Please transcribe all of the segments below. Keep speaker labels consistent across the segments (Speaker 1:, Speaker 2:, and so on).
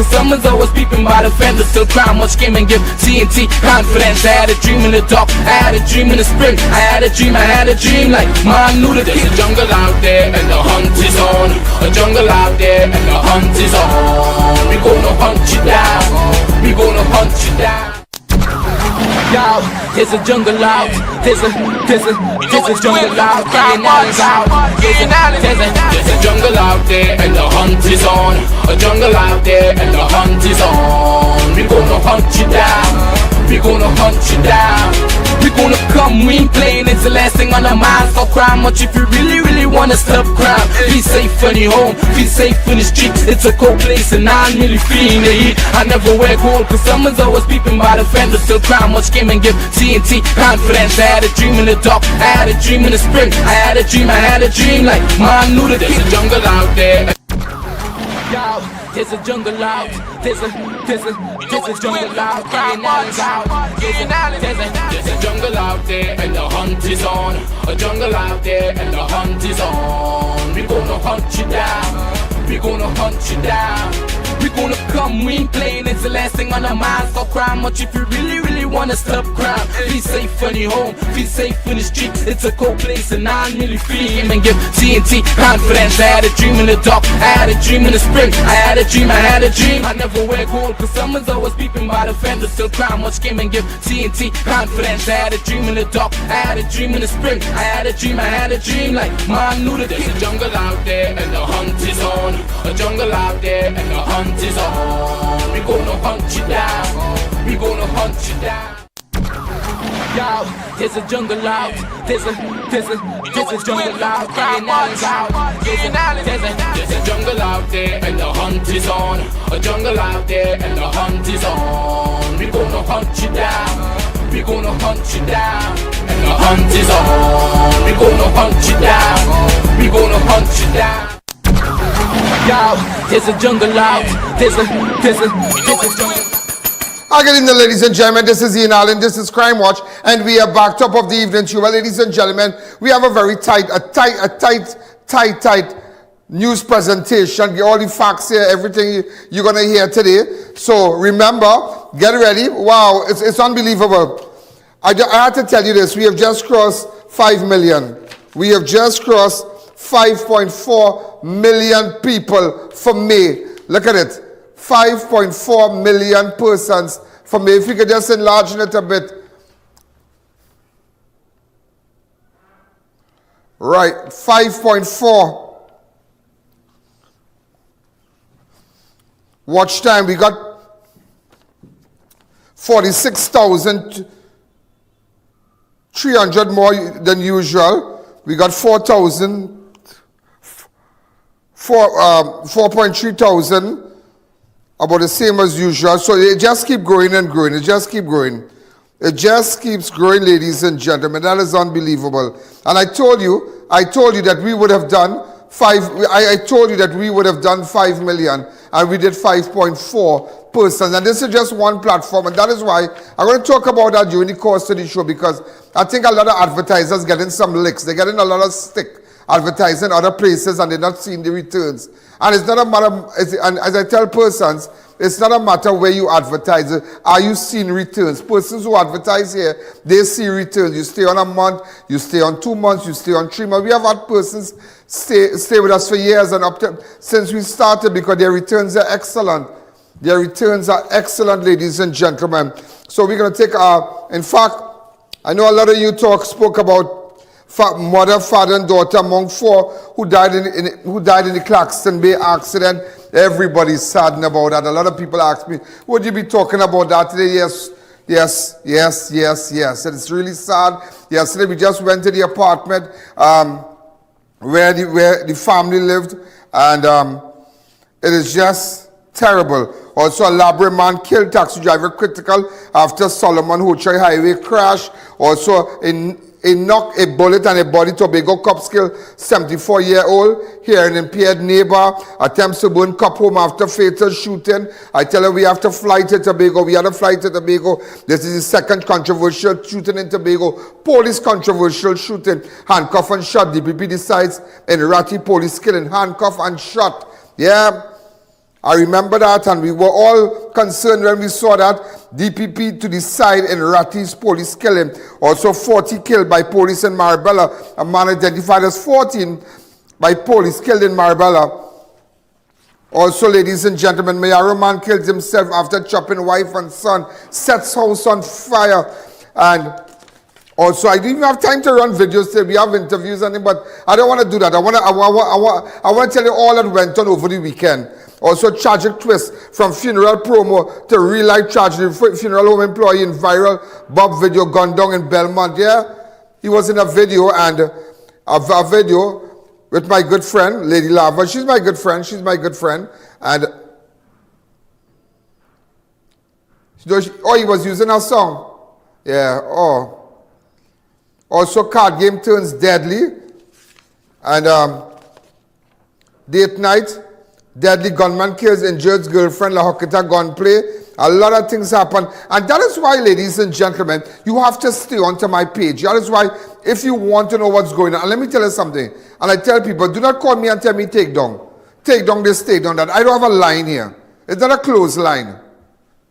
Speaker 1: cause someone's always peeping by the fence. Still crime, much game and give TNT confidence. I had a dream in the dark, I had a dream in the spring. I had a dream like man knew that there's a jungle out there and the hunt is on. A jungle out there and the hunt is on. We gonna hunt you down, we gonna hunt you down. Yo, there's a jungle out, there's a jungle out, Ian Alleyne's out. There's a jungle out there and the hunt is on. A jungle out there and the hunt is on. We gonna hunt you down, we gonna hunt you down. We gonna come, we ain't playing, it's the last thing on our minds. For crime, much if you really wanna stop crime. Be safe in your home, be safe in the streets. It's a cold place and I'm really feeling the heat. I never wear gold cause someone's always peeping by the fence. Still crime, much game and give TNT confidence. I had a dream in the dark, I had a dream in the spring. I had a dream like man knew that there's a jungle out there. Yo, there's a jungle out, there's a jungle out, Ian Alleyne's out. There's a jungle out there and the hunt is on. A jungle out there and the hunt is on. We gonna hunt you down, we gonna hunt you down. We gonna come, we ain't playing, it's the last thing on our minds. For crime, much if you really wanna stop crime. Be safe in your home, be safe in the streets. It's a cold place and I'm really feeling and give TNT confidence. I had a dream in the dark, I had a dream in the spring. I had a dream. I never wear gold cause someone's always peeping by the fence. Still crime, much game and give TNT confidence. I had a dream in the dark, I had a dream in the spring. I had a dream like man knew that there's a jungle out there and the hunt is on. A jungle out there and the hunt is on. We gonna hunt you down, we gonna hunt you down. Yo, there's a jungle out, there's a jungle out, Ian Alleyne's out. There's a jungle out there and the hunt is on. A jungle out there and the hunt is on. We gonna hunt you down, we gonna hunt you down. And the hunt is on. We gonna hunt you down, we gonna hunt you down. Yo, there's a jungle out, there's a jungle.
Speaker 2: Good evening, ladies and gentlemen. This is Ian Alleyne. This is Crime Watch, and we are back top of the evening to you. Well, ladies and gentlemen, we have a very tight news presentation. All the facts here, everything you're gonna hear today. So remember, get ready. Wow, it's unbelievable. I had to tell you this. We have just crossed 5 million. We have just crossed 5.4 million people for May. Look at it. 5.4 million persons for May. If you could just enlarge it a bit. Right, 5.4. Watch time, we got 46,300 more than usual. We got 4.3 thousand. About the same as usual. So it just keeps growing and growing. It just keeps growing. It just keeps growing, ladies and gentlemen. That is unbelievable. And I told you that we would have done 5 million, and we did 5.4 persons. And this is just one platform, and that is why I'm going to talk about that during the course of the show, because I think a lot of advertisers getting some licks. They're getting a lot of stick advertising other places, and they're not seeing the returns. And it's not a matter, and as I tell persons, it's not a matter where you advertise. Are you seeing returns? Persons who advertise here, they see returns. You stay on a month, you stay on 2 months, you stay on 3 months. We have had persons stay with us for years and up to since we started, because their returns are excellent. Their returns are excellent, ladies and gentlemen. So we're going to take in fact, I know a lot of you spoke about mother, father, and daughter among 4 who died in the Claxton Bay accident. Everybody's saddened about that. A lot of people ask me, would you be talking about that today? Yes. It's really sad. Yesterday we just went to the apartment where the family lived, and it is just terrible. Also, a Labrador man killed, taxi driver critical after Solomon Hochai Highway crash. Also, a knock, a bullet, and a body. Tobago cops kill 74-year-old. Here, an impaired neighbor attempts to burn cop home after fatal shooting. I tell her we have to fly to Tobago. We had a flight to Tobago. This is the second controversial shooting in Tobago. Police controversial shooting. Handcuff and shot. DPP decides in Ratty police killing. Handcuff and shot. Yeah. I remember that, and we were all concerned when we saw that DPP to the side in Ratty's police killing. Also 40 killed by police in Marabella. A man identified as 14 by police killed in Marabella. Also, ladies and gentlemen, Mayaro man kills himself after chopping wife and son, sets house on fire. And also, I didn't even have time to run videos today. We have interviews and but I don't want to do that. I want to tell you all that went on over the weekend. Also, tragic twist from funeral promo to real life tragedy. Funeral home employee in viral Bob video gunned down in Belmont. Yeah, he was in a video and a video with my good friend, Lady Lava. She's my good friend. And he was using our song. Yeah, Also, card game turns deadly. And date night, deadly gunman kills injured girlfriend, La Hoquita gunplay. A lot of things happen. And that is why, ladies and gentlemen, you have to stay onto my page. That is why, if you want to know what's going on, and let me tell you something. And I tell people, do not call me and tell me take down. Take down this, take down that. I don't have a line here. It's not a closed line.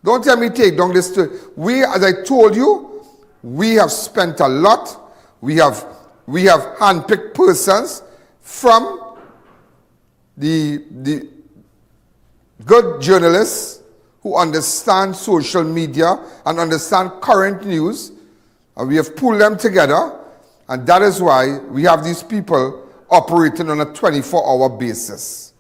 Speaker 2: Don't tell me take down this. We, as I told you, we have spent a lot. We have handpicked persons from the good journalists who understand social media and understand current news, and we have pulled them together, and that is why we have these people operating on a 24-hour basis.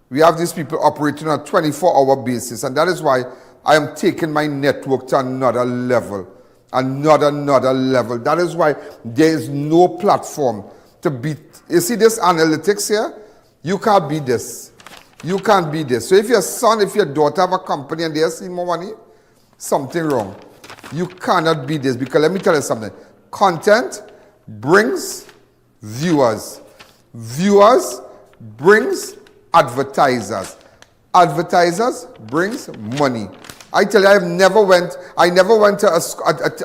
Speaker 2: We have these people operating on a 24-hour basis, and that is why I am taking my network to another level. Another level. That is why there is no platform to beat. You see this analytics here? You can't beat this. You can't beat this. So if your son, if your daughter have a company and they are seeing more money, something wrong. You cannot beat this, because let me tell you something. Content brings viewers. Viewers brings advertisers. Advertisers brings money. I tell you, I never went to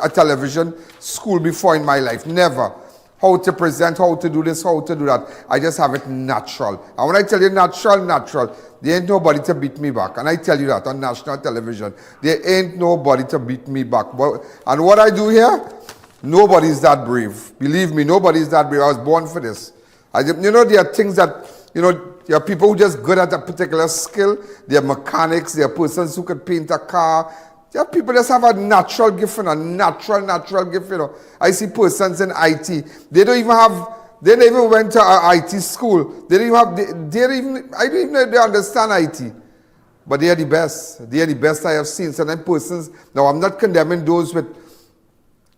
Speaker 2: a television school before in my life. Never. How to present, how to do this, how to do that. I just have it natural. And when I tell you natural, there ain't nobody to beat me back. And I tell you that on national television. There ain't nobody to beat me back. And what I do here, nobody's that brave. Believe me, nobody's that brave. I was born for this. There are things that, there are people who are just good at a particular skill. There are mechanics. There are persons who could paint a car. There are people that have a natural gift, a natural gift, I see persons in IT. They don't even went to an IT school. I don't even know if they understand IT. But they are the best. They are the best I have seen. Certain persons, now I'm not condemning those with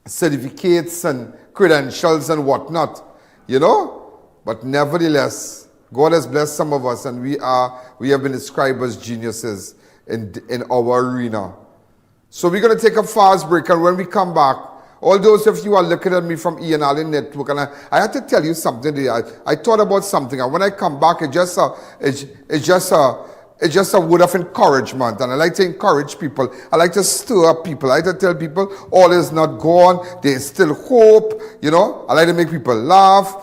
Speaker 2: certificates and credentials and whatnot, But nevertheless, God has blessed some of us, and we have been described as geniuses in our arena. So we're going to take a fast break, and when we come back, all those of you are looking at me from Ian Alleyne Network, and I had to tell you something today. I thought about something, and when I come back, it's just a word of encouragement, and I like to encourage people. I like to stir up people. I like to tell people all is not gone. There's still hope. I like to make people laugh.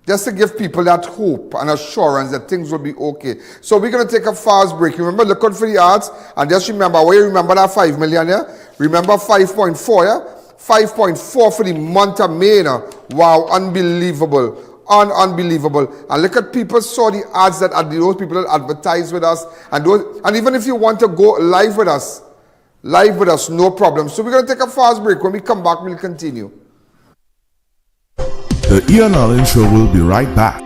Speaker 2: Just to give people that hope and assurance that things will be okay. So we're going to take a fast break. Remember, look out for the ads. And just remember, remember that 5 million, yeah? Remember 5.4, yeah? 5.4 for the month of May. Wow, unbelievable. Unbelievable. And look at people saw the ads that those people that advertise with us. And even if you want to go live with us, no problem. So we're going to take a fast break. When we come back, we'll continue.
Speaker 3: The Ian Alleyne Show will be right back.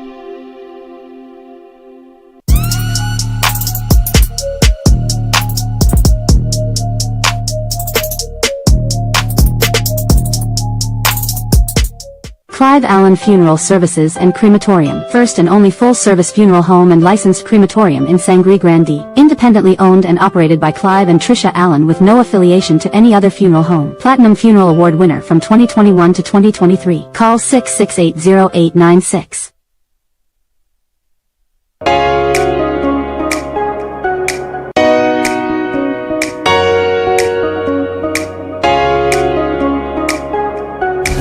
Speaker 4: Clive Allen Funeral Services and Crematorium, first and only full-service funeral home and licensed crematorium in Sangre Grande, independently owned and operated by Clive and Tricia Allen with no affiliation to any other funeral home. Platinum Funeral Award winner from 2021 to 2023. Call 6680896.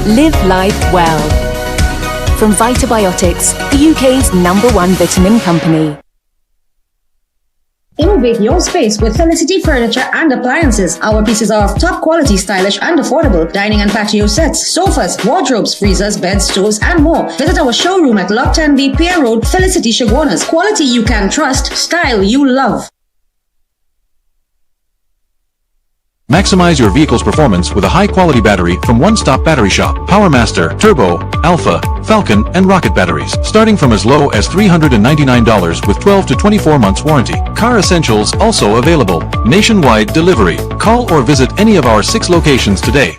Speaker 5: Live life well. From Vitabiotics, the UK's #1 vitamin company.
Speaker 6: Innovate your space with Felicity Furniture and Appliances. Our pieces are of top quality, stylish and affordable. Dining and patio sets, sofas, wardrobes, freezers, beds, stoves and more. Visit our showroom at Lot 10B Pier Road, Felicity Chaguanas. Quality you can trust, style you love.
Speaker 7: Maximize your vehicle's performance with a high-quality battery from One Stop Battery Shop. PowerMaster, Turbo, Alpha, Falcon, and Rocket batteries. Starting from as low as $399 with 12 to 24 months warranty. Car Essentials also available. Nationwide delivery. Call or visit any of our 6 locations today.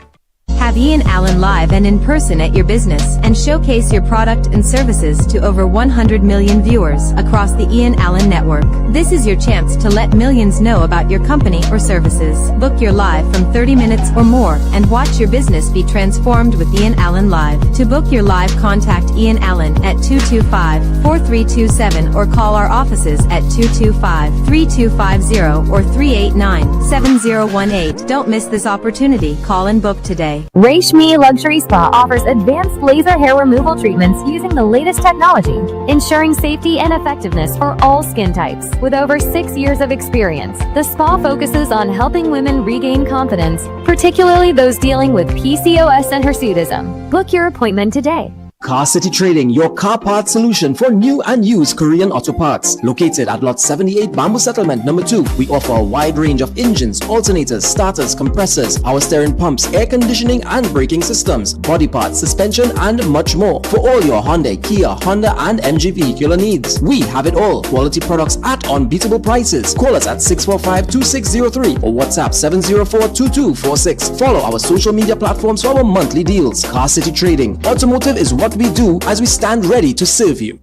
Speaker 5: Have Ian Alleyne live and in person at your business and showcase your product and services to over 100 million viewers across the Ian Alleyne network. This is your chance to let millions know about your company or services. Book your live from 30 minutes or more and watch your business be transformed with Ian Alleyne Live. To book your live, contact Ian Alleyne at 225-4327 or call our offices at 225-3250 or 389-7018. Don't miss this opportunity. Call and book today.
Speaker 8: Reshmi Luxury Spa offers advanced laser hair removal treatments using the latest technology, ensuring safety and effectiveness for all skin types. With over 6 years of experience, the spa focuses on helping women regain confidence, particularly those dealing with PCOS and hirsutism. Book your appointment today.
Speaker 9: Car City Trading, your car parts solution for new and used Korean auto parts. Located at Lot 78 Bamboo Settlement number 2, we offer a wide range of engines, alternators, starters, compressors, power steering pumps, air conditioning and braking systems, body parts, suspension and much more. For all your Hyundai, Kia, Honda and MG vehicular needs. We have it all. Quality products at unbeatable prices. Call us at 645-2603 or WhatsApp 704-2246. Follow our social media platforms for our monthly deals. Car City Trading. Automotive is what we do as we stand ready to serve you.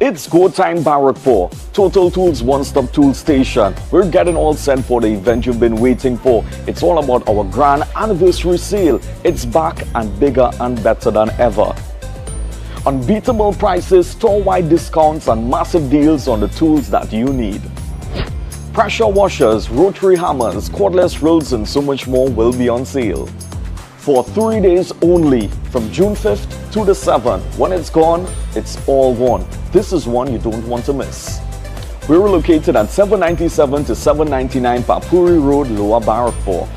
Speaker 10: It's go time Barrackpore, Total Tools one-stop tool station. We're getting all set for the event you've been waiting for. It's all about our grand anniversary sale. It's back and bigger and better than ever. Unbeatable prices, store-wide discounts and massive deals on the tools that you need. Pressure washers, rotary hammers, cordless drills and so much more will be on sale. For 3 days only, from June 5th to the 7th. When it's gone, it's all gone. This is one you don't want to miss. We're located at 797 to 799 Papuri Road, Lower Barrackpore.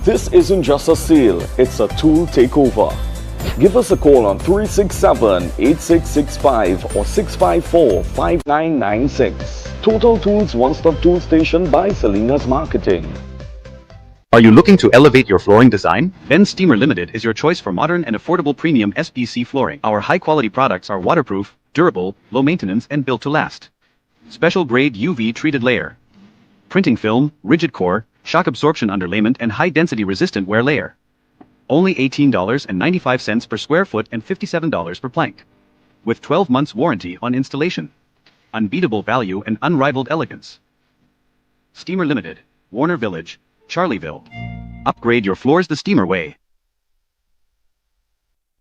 Speaker 10: This isn't just a sale, it's a tool takeover. Give us a call on 367-8665 or 654-5996. Total Tools One-Stop Tool Station by Salinas Marketing.
Speaker 11: Are you looking to elevate your flooring design? Then Steamer Limited is your choice for modern and affordable premium SPC flooring. Our high-quality products are waterproof, durable, low maintenance and built to last. Special grade UV treated layer, printing film, rigid core, shock absorption underlayment and high-density resistant wear layer. Only $18.95 per square foot and $57 per plank. With 12 months warranty on installation. Unbeatable value and unrivaled elegance. Steamer Limited, Warner Village, Charlieville. Upgrade your floors the Steamer way.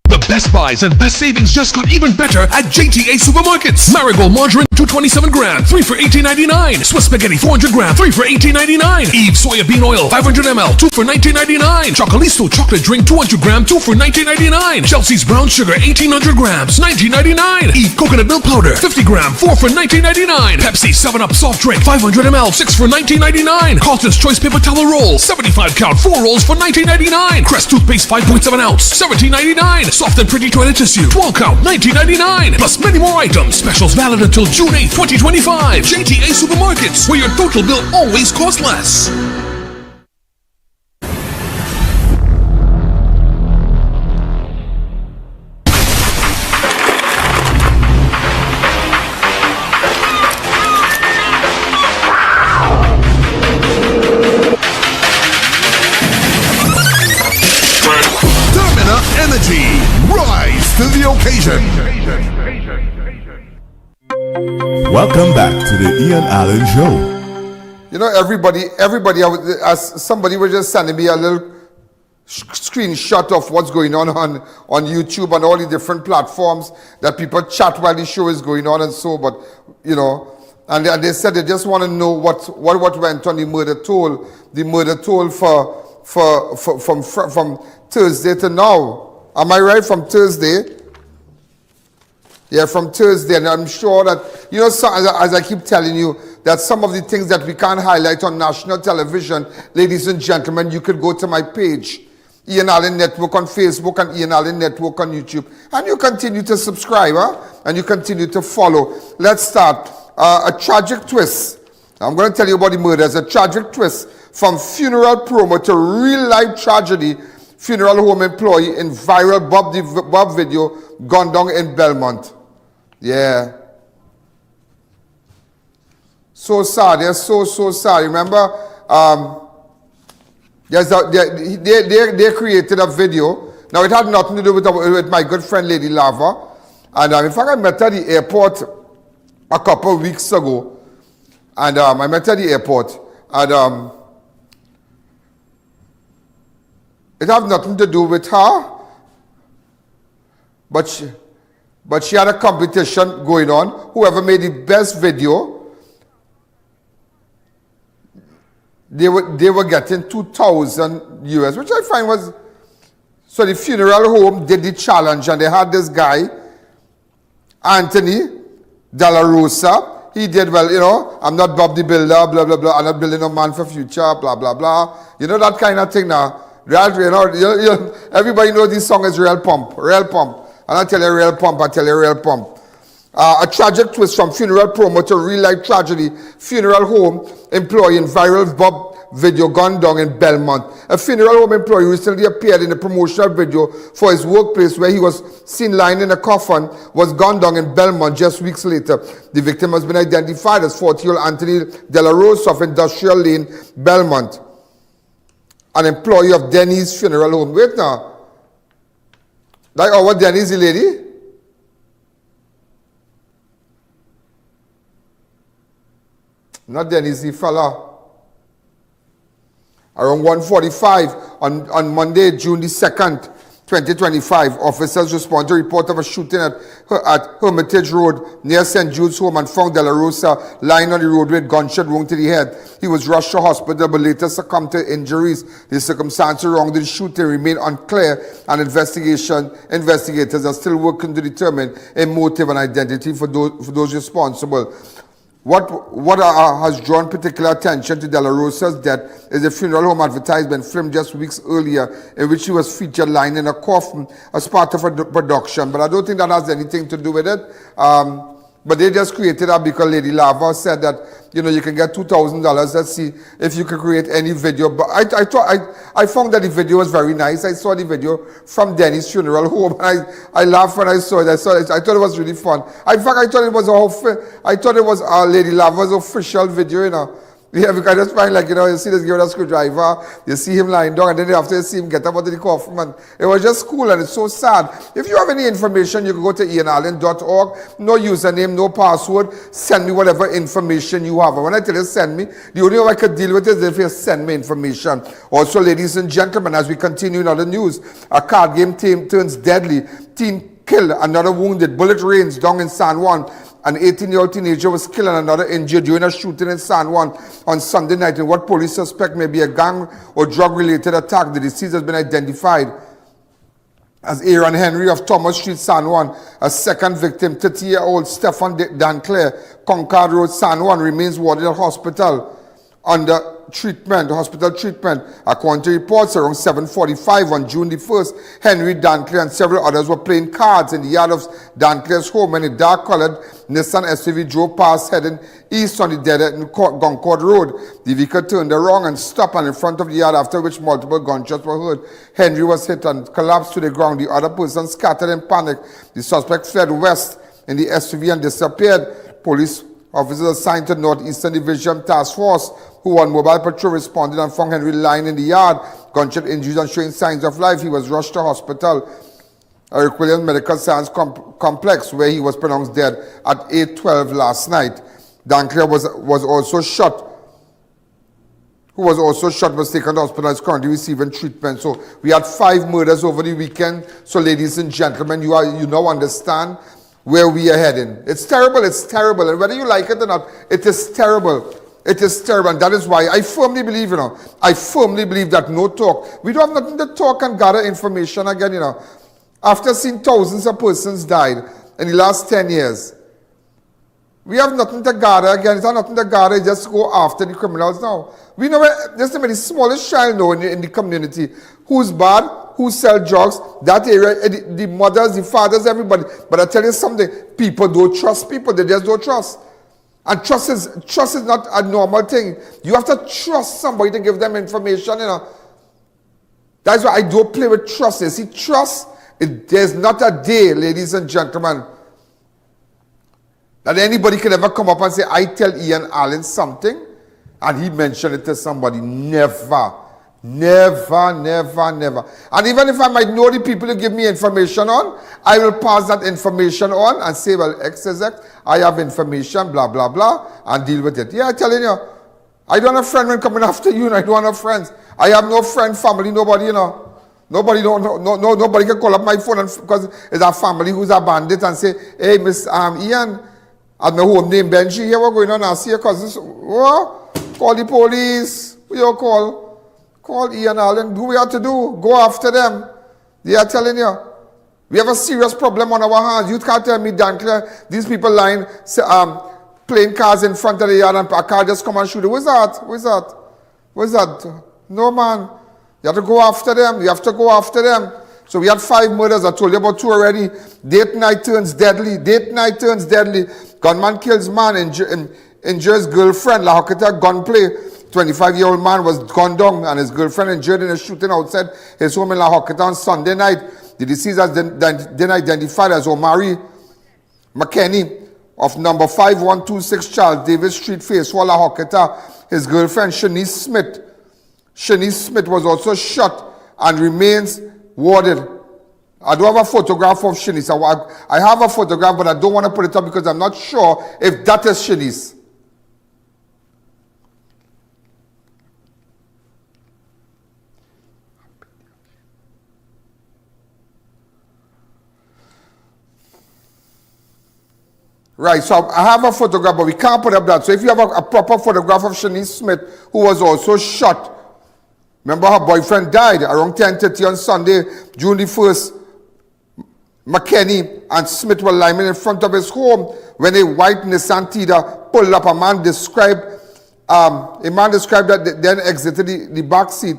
Speaker 12: The best buys and best savings just got even better at JTA Supermarkets. Marigold margarine 227 gram, 3 for $18.99. Swiss spaghetti 400 gram, 3 for $18.99. Eve soybean oil 500 ml, 2 for $19.99. Chocolisto chocolate drink 200 gram, 2 for $19.99. Chelsea's brown sugar 1800 grams, $19.99. Eve coconut milk powder 50 gram, 4 for $19.99. Pepsi 7-Up soft drink 500 ml, 6 for $19.99. Carlton's choice paper towel roll 75 count, 4 rolls for $19.99. Crest toothpaste 5.7 ounce, $17.99. Soft and pretty toilet tissue 12 count, $19.99. Plus many more items. Specials valid until June 8, 2025. JTA Supermarkets, where your total bill always costs less.
Speaker 3: Rise to the occasion. Welcome back to the Ian Alleyne Show.
Speaker 2: You know, everybody, as somebody was just sending me a little screenshot of what's going on YouTube and all the different platforms that people chat while the show is going on and so, but, you know, and they said they just want to know what went on the murder toll from Thursday to now. Am I right? From Thursday Yeah, from Thursday, and I'm sure that, you know, so, as I keep telling you, that some of the things that we can't highlight on national television, ladies and gentlemen, you could go to my page, Ian Alleyne Network on Facebook and Ian Alleyne Network on YouTube, and you continue to subscribe, and you continue to follow. Let's start. A tragic twist. I'm going to tell you about the murders. A tragic twist from funeral promo to real-life tragedy. Funeral home employee in viral Bob video gone down in Belmont. Yeah. So sad. They're so sad. Remember, they created a video. Now, it had nothing to do with my good friend, Lady Lava. And in fact, I met her at the airport a couple of weeks ago. And I met her at the airport. And it had nothing to do with her. But she had a competition going on. Whoever made the best video, they were getting 2,000 US, which I find was... So the funeral home did the challenge, and they had this guy, Anthony De La Rosa. He did, well, you know, I'm not Bob the Builder, blah, blah, blah. I'm not building a man for future, blah, blah, blah. You know, that kind of thing now. Everybody knows this song is Real Pump, Real Pump. And I tell you real pump, I tell you real pump. A tragic twist from funeral promo to real-life tragedy. Funeral home employee in viral Bob video gone down in Belmont. A funeral home employee recently appeared in a promotional video for his workplace where he was seen lying in a coffin, was gone down in Belmont just weeks later. The victim has been identified as 40-year-old Anthony De La Rosa of Industrial Lane, Belmont, an employee of Denny's Funeral Home. Wait now. Like our Denny's, the lady? Not Denny's, the fella. Around 1:45 on Monday, June the 2nd, 2025, officers responded to a report of a shooting at Hermitage Road near St. Jude's home and found De La Rosa lying on the road with gunshot wound to the head. He was rushed to hospital but later succumbed to injuries. The circumstances surrounding the shooting remain unclear, and investigators are still working to determine a motive and identity for those responsible. What has drawn particular attention to De La Rosa's death is a funeral home advertisement filmed just weeks earlier in which he was featured lying in a coffin as part of a production. But I don't think that has anything to do with it. But they just created that because Lady Lava said that, you know, you can get $2,000. Let's see if you can create any video. But I found that the video was very nice. I saw the video from Denny's Funeral Home. I laughed when I saw it. I thought it was really fun. In fact, I thought it was Lady Lava's official video, you know. Yeah, because I just find, like, you know, you see this guy with a screwdriver, you see him lying down, and then after you see him get up out of the coffin, and it was just cool, and it's so sad. If you have any information, you can go to ianalleyne.org, no username, no password, send me whatever information you have. And when I tell you send me, the only way I could deal with it is if you send me information. Also, ladies and gentlemen, as we continue in other news, a card game turns deadly. Teen killed, another wounded. Bullet rains down in San Juan. An 18-year-old teenager was killed and another injured during a shooting in San Juan on Sunday night in what police suspect may be a gang or drug-related attack. The deceased has been identified as Aaron Henry of Thomas Street, San Juan. A second victim, 30-year-old Stefan Danclair, Concord Road, San Juan, remains warded at hospital under hospital treatment. According to reports, around 7:45 on June the 1st, Henry Danclair and several others were playing cards in the yard of Danclair's home when a dark-colored Nissan SUV drove past heading east on the dead-end Concord Road. The vehicle turned around and stopped in front of the yard, after which multiple gunshots were heard. Henry was hit and collapsed to the ground. The other person scattered in panic. The suspect fled west in the SUV and disappeared. Police officers assigned to Northeastern Division Task Force, who on mobile patrol responded and found Henry lying in the yard, gunshot injuries and showing signs of life. He was rushed to hospital, Williams Medical Science Complex, where he was pronounced dead at 8:12 last night. Danclair was also shot, was taken to hospital and is currently receiving treatment. So we had 5 murders over the weekend. So ladies and gentlemen, you now understand where we are heading. It's terrible, and whether you like it or not, it is terrible. It is terrible, and that is why I firmly believe, that no talk. We don't have nothing to talk and gather information again, After seeing thousands of persons died, in the last 10 years. We have nothing to gather again. It's not nothing to gather. Just go after the criminals now. We know just the smallest child now in the community who's bad, who sell drugs, that area, the mothers, the fathers, everybody. But I tell you something, people don't trust people. They just don't trust. And trust is not a normal thing. You have to trust somebody to give them information, you know. That's why I don't play with trust. You see, trust, there's not a day, ladies and gentlemen, that anybody can ever come up and say, I tell Ian Alleyne something, and he mentioned it to somebody. Never. Never, never, never. And even if I might know the people who give me information on, I will pass that information on and say, well, X is X, I have information, blah, blah, blah, and deal with it. Yeah, I'm telling you, I don't have friends when coming after you, and I don't have friends. I have no friend, family, nobody, you know. Nobody can call up my phone because it's a family who's a bandit and say, hey, Miss Ian, and my home name Benji, here we're going on and see your cousins. What? Call the police. Who you call? Call Ian Alleyne. Do what we have to do. Go after them. They are telling you. We have a serious problem on our hands. You can't tell me, Dan Clare, these people lying, playing cars in front of the yard and a car just come and shoot it. What's that? What's that? What's that? No, man. You have to go after them. You have to go after them. So we had 5 murders. I told you about 2 already. Date night turns deadly. Date night turns deadly. Gunman kills man, injures girlfriend. La Hoqueta gunplay. 25-year-old man was gunned down and his girlfriend injured in a shooting outside his home in La Hoqueta on Sunday night. The deceased has been identified as Omari McKenney of number 5126 Charles Davis Street, Phase 4, La Hoqueta. His girlfriend, Shanice Smith. Shanice Smith was also shot and remains warded. I don't have a photograph of Shanice. I have a photograph, but I don't want to put it up because I'm not sure if that is Shanice. Right, so I have a photograph, but we can't put up that. So if you have a proper photograph of Shanice Smith, who was also shot, remember her boyfriend died around 10:30 on Sunday, June the 1st. McKenney and Smith were lying in front of his home when a white Nissan Tida pulled up. A man described that they then exited the back seat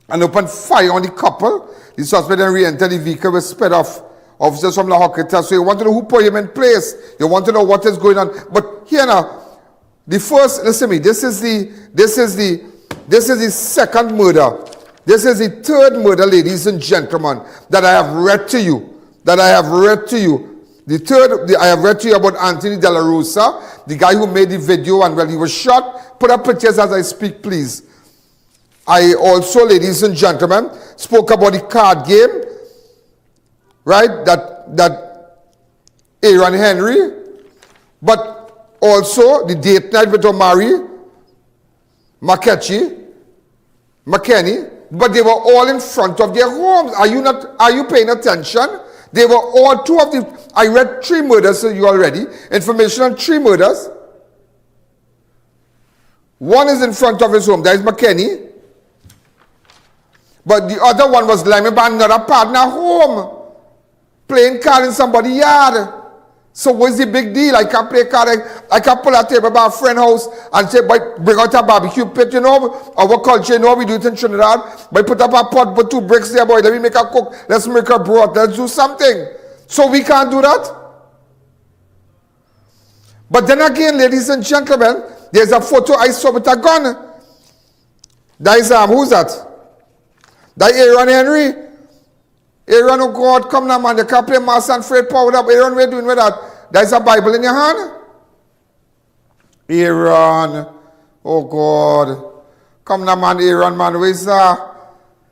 Speaker 2: and opened fire on the couple. The suspect then re-entered the vehicle with sped off. Officers from La Hoqueta. So you want to know who put him in place. You want to know what is going on. But here now, the first, listen to me, this is the second murder. This is the third murder, ladies and gentlemen, that I have read to you. The third, I have read to you about Anthony De La Rosa, the guy who made the video and he was shot. Put up pictures as I speak, please. I also, ladies and gentlemen, spoke about the card game. Right, that A.A.N. Henry, but also the date night with Omari, McKenney, but they were all in front of their homes. Are you paying attention? They were all I read 3 murders to you already, information on 3 murders. One is in front of his home, that is McKenney, but the other one was lying by another partner home. Playing card in somebody's yard. So what's the big deal? I can play card. I can pull a table by a friend's house and say, boy, bring out a barbecue pit, you know. Our culture, you know, we do it in Trinidad. Boy, put up a pot, put 2 bricks there, boy. Let me make a cook. Let's make a broth. Let's do something. So we can't do that. But then again, ladies and gentlemen, there's a photo I saw with a gun. That is, who's that? That A.A.N. Henry. A.A.N. oh God, come now, man. You can't play mass and freight power up. A.A.N. what are you doing with that? There's a Bible in your hand? A.A.N. oh God. Come now, man. A.A.N. man. Where's that?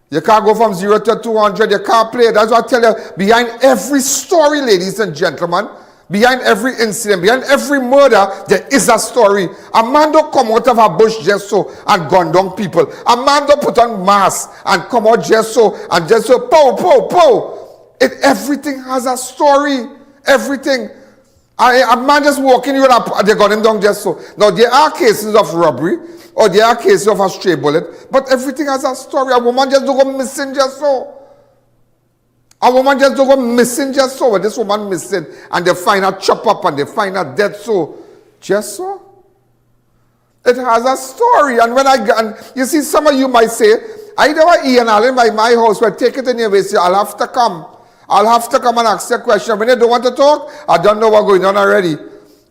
Speaker 2: You can't go from 0 to 200. You can't play. That's what I tell you. Behind every story, ladies and gentlemen, behind every incident, behind every murder, there is a story. A man don't come out of a bush just so and gun down people. A man don't put on mask and come out just so, pow, pow, pow. Everything has a story. Everything. A man just walking, they gun him down just so. Now, there are cases of robbery, or there are cases of a stray bullet, but everything has a story. A woman just don't go missing just so. A woman just don't go missing just so. This woman missing and they find her chop up and they find her dead so. Just so. It has a story. And when and you see, some of you might say, I know Ian Alleyne by my house, but take it in your way, say, I'll have to come. I'll have to come and ask you a question. When they don't want to talk, I don't know what's going on already.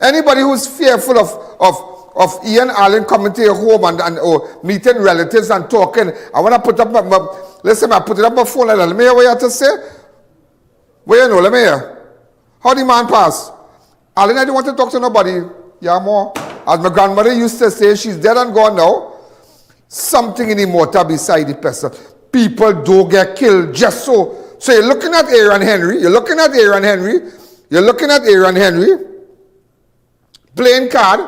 Speaker 2: Anybody who's fearful of Ian Alleyne coming to your home and or meeting relatives and talking, I want to put up listen, I put it up my phone like that. Let me hear what you have to say. What you know, let me hear. How the man pass? Alleyne, I don't want to talk to nobody. Yeah, more. As my grandmother used to say, she's dead and gone now. Something in the motor beside the person. People don't get killed just so. So you're looking at Aaron Henry. You're looking at Aaron Henry. You're looking at Aaron Henry. Playing card.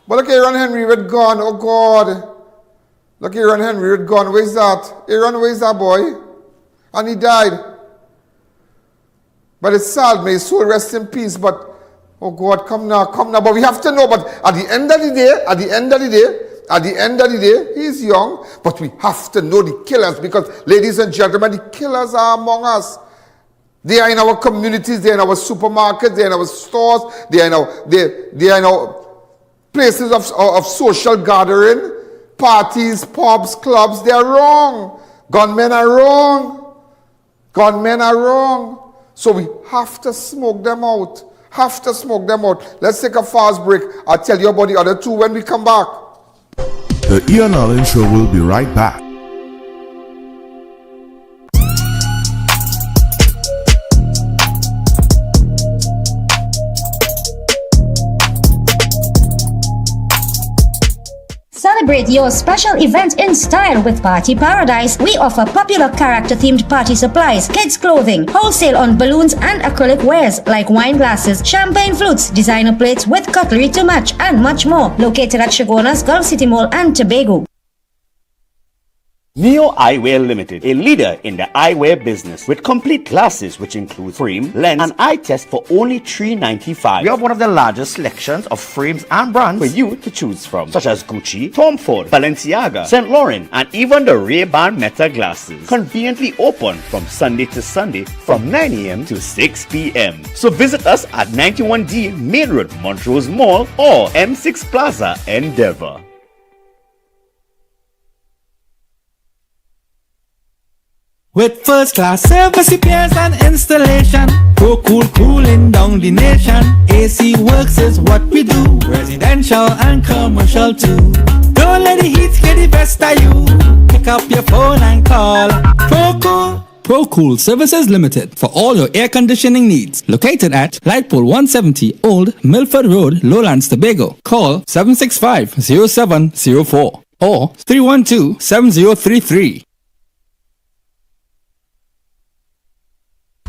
Speaker 2: But look, Aaron Henry with gone. Oh, God. Look, Aaron Henry with gone. Where's that? Aaron, where's that boy? And he died. But it's sad. May his soul rest in peace. But, oh, God, come now. But we have to know. But at the end of the day, he's young. But we have to know the killers. Because, ladies and gentlemen, the killers are among us. They are in our communities. They are in our supermarkets. They are in our stores. They are in our places of social gathering. Parties, pubs, clubs. They are wrong. Gunmen are wrong. So we have to smoke them out. Let's take a fast break. I'll tell you about the other two when we come back.
Speaker 3: The Ian Alleyne Show will be right back.
Speaker 6: Celebrate your special event in style with Party Paradise. We offer popular character-themed party supplies, kids' clothing, wholesale on balloons and acrylic wares like wine glasses, champagne flutes, designer plates with cutlery to match, and much more. Located at Chagona's Gulf City Mall and Tobago.
Speaker 13: Neo Eyewear Limited, a leader in the eyewear business with complete glasses which include frame, lens, and eye test for only $3.95. We have one of the largest selections of frames and brands for you to choose from, such as Gucci, Tom Ford, Balenciaga, St. Laurent, and even the Ray-Ban Meta glasses. Conveniently open from Sunday to Sunday from 9 a.m. to 6 p.m. So visit us at 91D Main Road, Montrose Mall, or M6 Plaza, Endeavour.
Speaker 14: With first-class service repairs and installation, Pro Cool cooling down the nation. AC Works is what we do, residential and commercial too. Don't let the heat get the best of you. Pick up your phone and call Pro Cool. Pro Cool Services Limited for all your air conditioning needs. Located at Lightpole 170 Old Milford Road, Lowlands, Tobago. Call 765-0704 or 312-7033.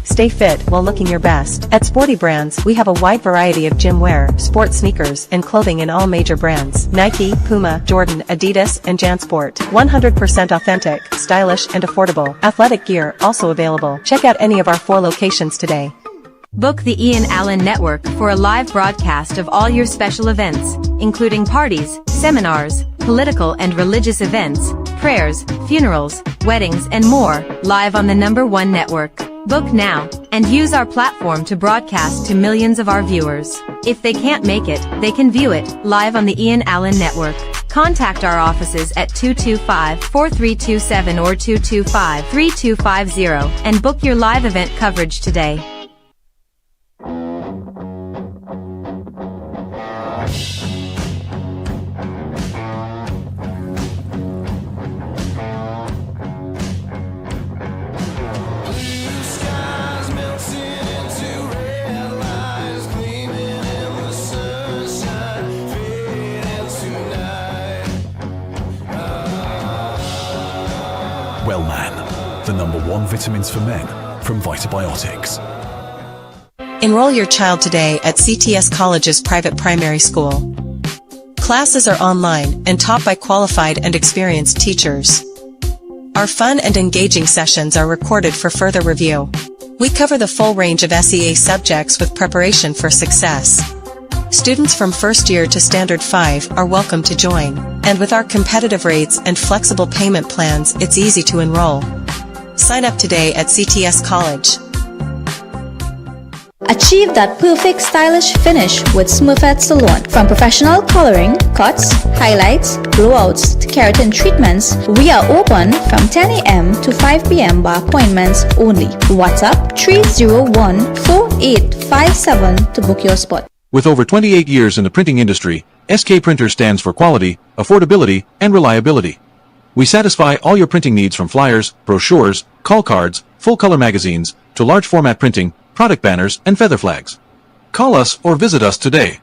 Speaker 5: Stay fit while looking your best. At Sporty Brands, we have a wide variety of gym wear, sports sneakers, and clothing in all major brands. Nike, Puma, Jordan, Adidas, and JanSport. 100% authentic, stylish, and affordable. Athletic gear also available. Check out any of our 4 locations today. Book the Ian Alleyne Network for a live broadcast of all your special events, including parties, seminars, political and religious events, prayers, funerals, weddings, and more, live on the #1 network. Book now, and use our platform to broadcast to millions of our viewers. If they can't make it, they can view it, live on the Ian Alleyne Network. Contact our offices at 225-4327 or 225-3250, and book your live event coverage today.
Speaker 15: Wellman, the #1 vitamins for men from Vitabiotics.
Speaker 5: Enroll your child today at CTS College's private primary school. Classes are online and taught by qualified and experienced teachers. Our fun and engaging sessions are recorded for further review. We cover the full range of SEA subjects with preparation for success. Students from first year to Standard 5 are welcome to join, and with our competitive rates and flexible payment plans, it's easy to enroll. Sign up today at CTS College.
Speaker 16: Achieve that perfect stylish finish with Smurfette Salon. From professional coloring, cuts, highlights, blowouts to keratin treatments, we are open from 10 a.m. to 5 p.m. by appointments only. WhatsApp 301-4857 to book your spot.
Speaker 7: With over 28 years in the printing industry, SK Printer stands for quality, affordability, and reliability. We satisfy all your printing needs from flyers, brochures, call cards, full-color magazines, to large format printing, product banners, and feather flags. Call us or visit us today.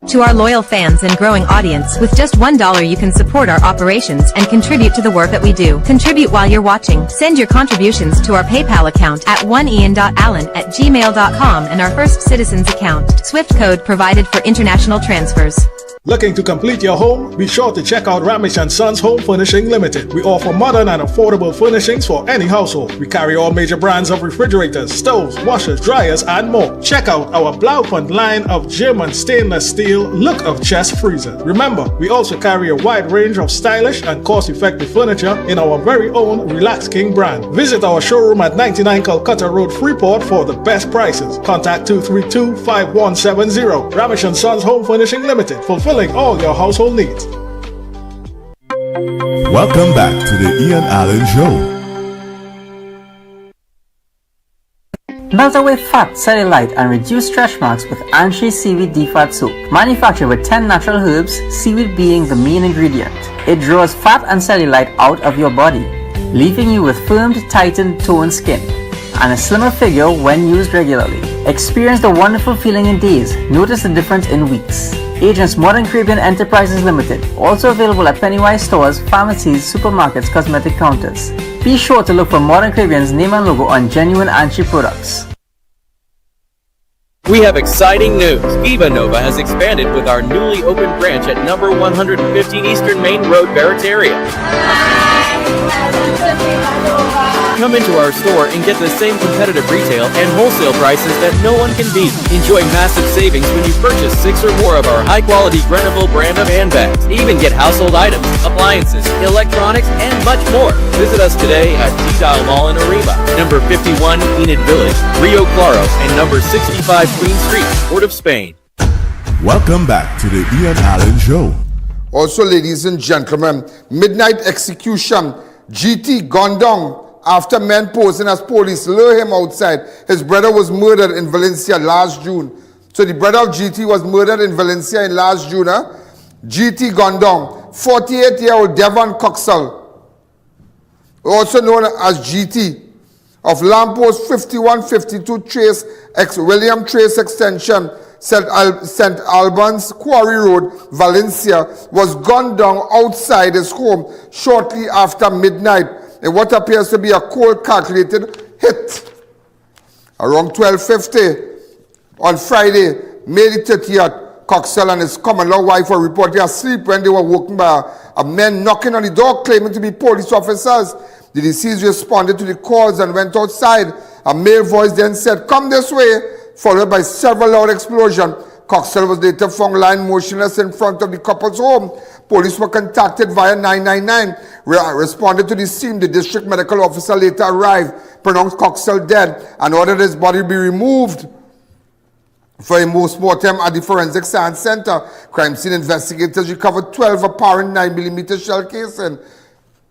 Speaker 5: To our loyal fans and growing audience, with just $1 you can support our operations and contribute to the work that we do. Contribute while you're watching. Send your contributions to our PayPal account at oneian.allen@gmail.com and our First Citizens account. Swift code provided for international transfers.
Speaker 17: Looking to complete your home? Be sure to check out Ramesh & Sons Home Furnishing Limited. We offer modern and affordable furnishings for any household. We carry all major brands of refrigerators, stoves, washers, dryers, and more. Check out our Blaufund line of German stainless steel look of chest freezers. Remember, we also carry a wide range of stylish and cost-effective furniture in our very own Relax King brand. Visit our showroom at 99 Calcutta Road, Freeport for the best prices. Contact 232-5170. Ramesh & Sons Home Furnishing Limited. Fulfilling all your household needs.
Speaker 3: Welcome back to the Ian Alleyne Show.
Speaker 18: Melt away fat, cellulite, and reduce stretch marks with Anshi Seaweed Defat Soap. Manufactured with 10 natural herbs, seaweed being the main ingredient. It draws fat and cellulite out of your body, leaving you with firmed, tightened, toned skin and a slimmer figure when used regularly. Experience the wonderful feeling in days. Notice the difference in weeks. Agents Modern Caribbean Enterprises Limited. Also available at Pennywise stores, pharmacies, supermarkets, cosmetic counters. Be sure to look for Modern Caribbean's name and logo on genuine Anshi products.
Speaker 19: We have exciting news. Viva Nova has expanded with our newly opened branch at number 150 Eastern Main Road, Barataria. Come into our store and get the same competitive retail and wholesale prices that no one can beat. Enjoy massive savings when you purchase 6 or more of our high-quality Grenville brand of handbags. Even get household items, appliances, electronics, and much more. Visit us today at T-Dial Mall in Arriba, number 51 Enid Village, Rio Claro, and number 65 Queen Street, Port of Spain.
Speaker 3: Welcome back to the Ian Alleyne Show.
Speaker 2: Also, ladies and gentlemen, midnight execution. GT gone down after men posing as police lure him outside. His brother was murdered in Valencia last June. So the brother of GT was murdered in Valencia in last June. GT gone down. 48-year-old Devon Coxell, also known as GT, of Lamppost 5152 Trace William Trace Extension, St. Albans Quarry Road, Valencia, was gunned down outside his home shortly after midnight in what appears to be a cold calculated hit. Around 12:50 on Friday, May the 30th, Coxell and his common-law wife were reportedly asleep when they were woken by a man knocking on the door claiming to be police officers. The deceased responded to the calls and went outside. A male voice then said, "Come this way," followed by several loud explosions. Coxell was later found lying motionless in front of the couple's home. Police were contacted via 999, responded to the scene. The district medical officer later arrived, pronounced Coxell dead, and ordered his body be removed for a postmortem at the Forensic Science Center. Crime scene investigators recovered 12 apparent 9mm shell casing.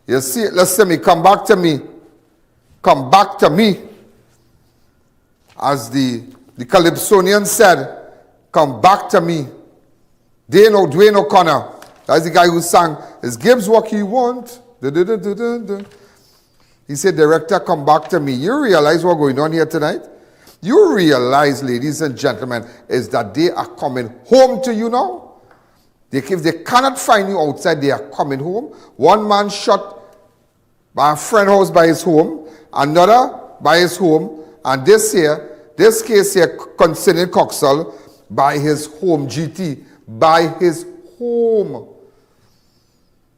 Speaker 2: You see, listen me, come back to me. Come back to me. As the Calypsonian said, come back to me. Dwayne O'Connor, that's the guy who sang, "Is Gibbs what you want?" He said, "Director, come back to me." You realize what's going on here tonight? You realize, ladies and gentlemen, is that they are coming home to you now? If they cannot find you outside, they are coming home. One man shot by a friend house by his home, another by his home, and this case here concerning Coxell by his home, GT, by his home.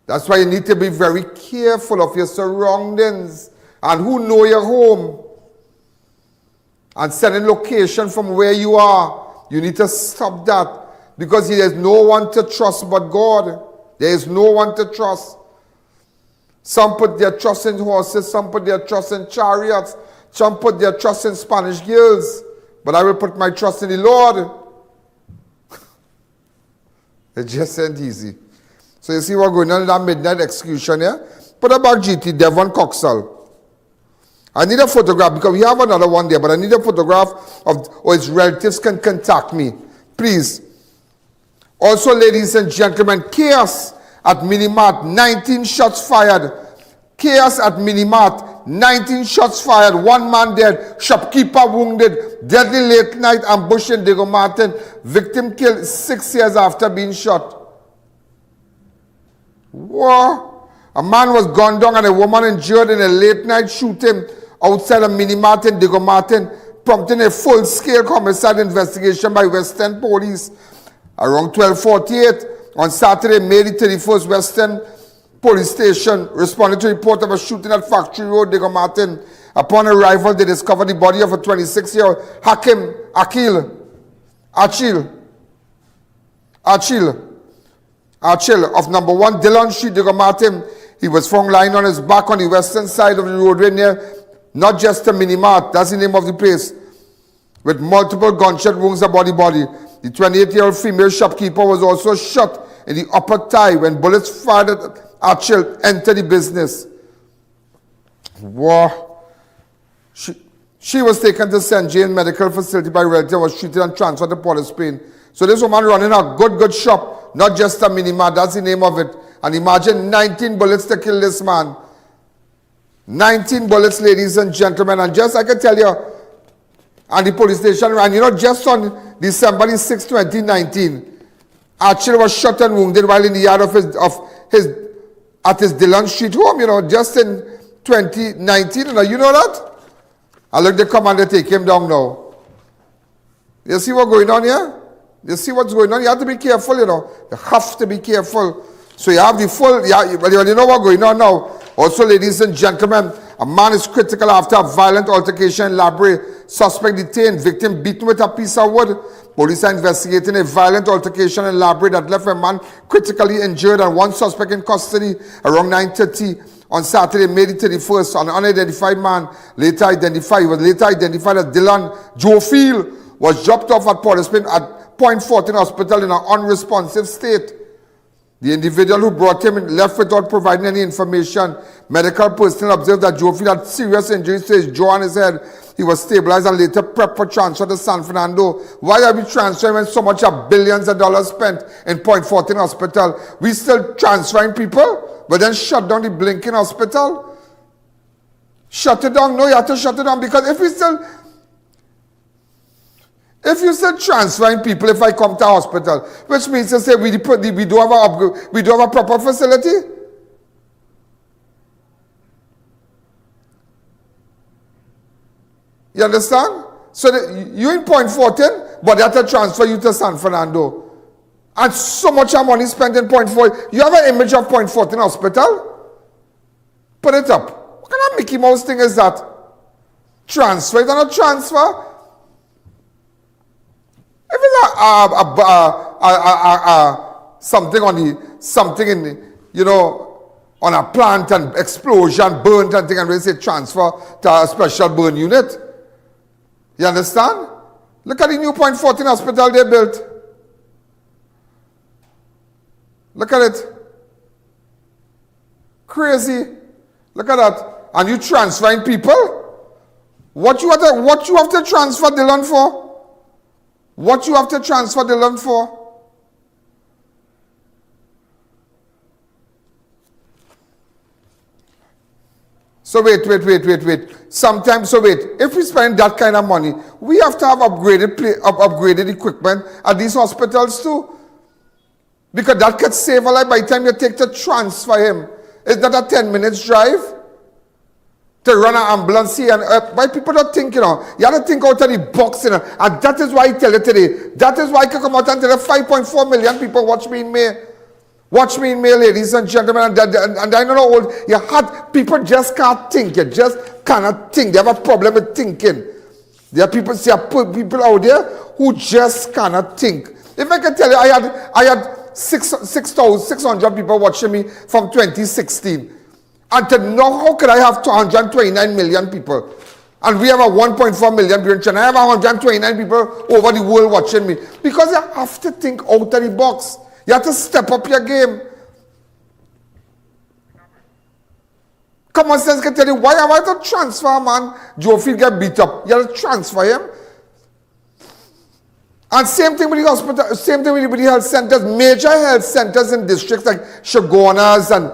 Speaker 2: That's why you need to be very careful of your surroundings and who know your home. And sending location from where you are. You need to stop that. Because there is no one to trust but God. There is no one to trust. Some put their trust in horses, some put their trust in chariots, some put their trust in Spanish girls. but I will put my trust in the Lord. It just ain't easy. So you see what going on in that midnight execution here? Put a back GT, Devon Coxall. I need a photograph because we have another one there, but I need a photograph or his relatives can contact me. Please. Also, ladies and gentlemen, chaos at Minimart, 19 shots fired. Chaos at Minimart, 19 shots fired, 1 man dead, shopkeeper wounded, deadly late night ambush in Diego Martin, victim killed 6 years after being shot. Whoa. A man was gunned down and a woman injured in a late night shooting outside a Minimart in Diego Martin, prompting a full-scale homicide investigation by West End police. Around 12:48 on Saturday, May the 31st, West End Police Station responded to a report of a shooting at Factory Road, Diego Martin. Upon arrival, they discovered the body of a 26-year-old Hakim Achil of number 1 Dillon Street, Diego Martin. He was found lying on his back on the western side of the roadway near not just a Minimart, that's the name of the place, with multiple gunshot wounds about the body. The 28-year-old female shopkeeper was also shot in the upper thigh when bullets fired at Achil entered the business. Wow. She was taken to St. James Medical Facility by relative, was treated and transferred to Port of Spain. So this woman running a good shop, not just a Minimart, that's the name of it. And imagine 19 bullets to kill this man. 19 bullets, ladies and gentlemen. And just, I can tell you, and the police station, and you know, just on December 6, 2019, Achille was shot and wounded while in the yard at his Dillon Street home, you know, just in 2019. You know that? I look the commander take him down now. You see what's going on here? You see what's going on? You have to be careful, you know. You have to be careful. So you have the full, well, you know what's going on now. Also, ladies and gentlemen, a man is critical after a violent altercation in Robbery. Suspect detained, victim beaten with a piece of wood. Police are investigating a violent altercation in Robbery that left a man critically injured and 1 suspect in custody around 9:30 on Saturday, May the 31st. An unidentified man was later identified as Dylan Jofield, was dropped off at Port of Spain at Point 14 Hospital in an unresponsive state. The individual who brought him in left without providing any information. Medical personnel observed that Jofield had serious injuries to his jaw and his head. He was stabilized and later prepped for transfer to San Fernando. Why are we transferring when so much of billions of dollars spent in Point 14 Hospital? We still transferring people, but then shut down the blinking hospital? Shut it down? No, you have to shut it down because if you still transferring people, if I come to hospital, which means to say we don't have a proper facility. You understand? So you in Point 14, but they have to transfer you to San Fernando. And so much money spent in Point 14. You have an image of Point 14 Hospital? Put it up. What kind of Mickey Mouse thing is that? Transfer? It's not a transfer. If it's something in the, you know, on a plant and explosion, burnt and thing, and we say transfer to a special burn unit. You understand? Look at the new Point 14 hospital they built. Look at it. Crazy. Look at that. And you transferring people? What you have to transfer Dylan for? What you have to transfer the loan for? So wait. Sometimes, if we spend that kind of money, we have to have upgraded equipment at these hospitals too. Because that could save a life by the time you take to transfer him. Is that a 10 minutes drive? To run an ambulance here and why people don't think, you know, you have to think out of the box, you know, and that is why I tell you today, that is why I can come out and tell you 5.4 million people watch me in May. Watch me in May, ladies and gentlemen, and I don't know old, you had, people just can't think, you just cannot think, they have a problem with thinking. There are people out there who just cannot think. If I can tell you, I had 6,600 people watching me from 2016. And to know how could I have 229 million people? And we have a 1.4 million people in China. I have 129 people over the world watching me. Because you have to think out of the box. You have to step up your game. Common sense can tell you, why am I to transfer a man? Joe Field get beat up. You have to transfer him. And same thing with the hospital, same thing with the health centers, major health centers in districts like Chaguanas and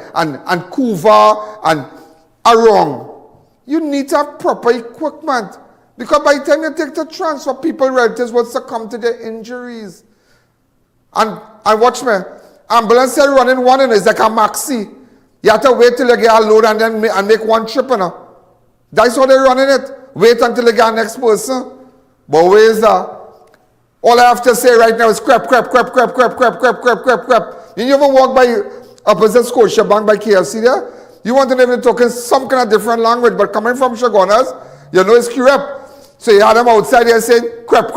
Speaker 2: Couva and Arong. You need to have proper equipment. Because by the time you take the transfer, people, relatives will succumb to their injuries. And watch me, ambulance are running one and it's like a maxi. You have to wait till you get a load and then make one trip. You know? That's how they're running it. Wait until you get the next person. But where is that? All I have to say right now is crap. You ever walk by opposite Scotia Bank by KFC there? You want to even talk in some kind of different language, but coming from Chaguanas, you know it's crap. So you had them outside there saying crap.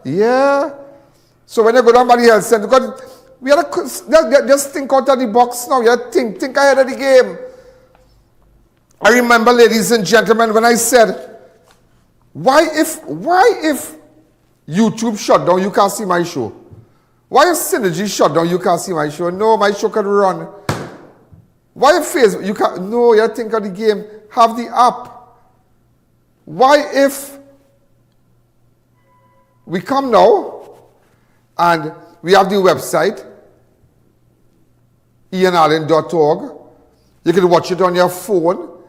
Speaker 2: Yeah. So when you go down by the health center, because we have to just think out of the box now. You have to think ahead of the game. I remember, ladies and gentlemen, when I said, why if YouTube shut down, you can't see my show? Why if Synergy shut down, you can't see my show? No, my show can run. Why if Facebook, you can't? No, you think of the game. Have the app. Why if we come now and we have the website, ianalleyne.org. You can watch it on your phone.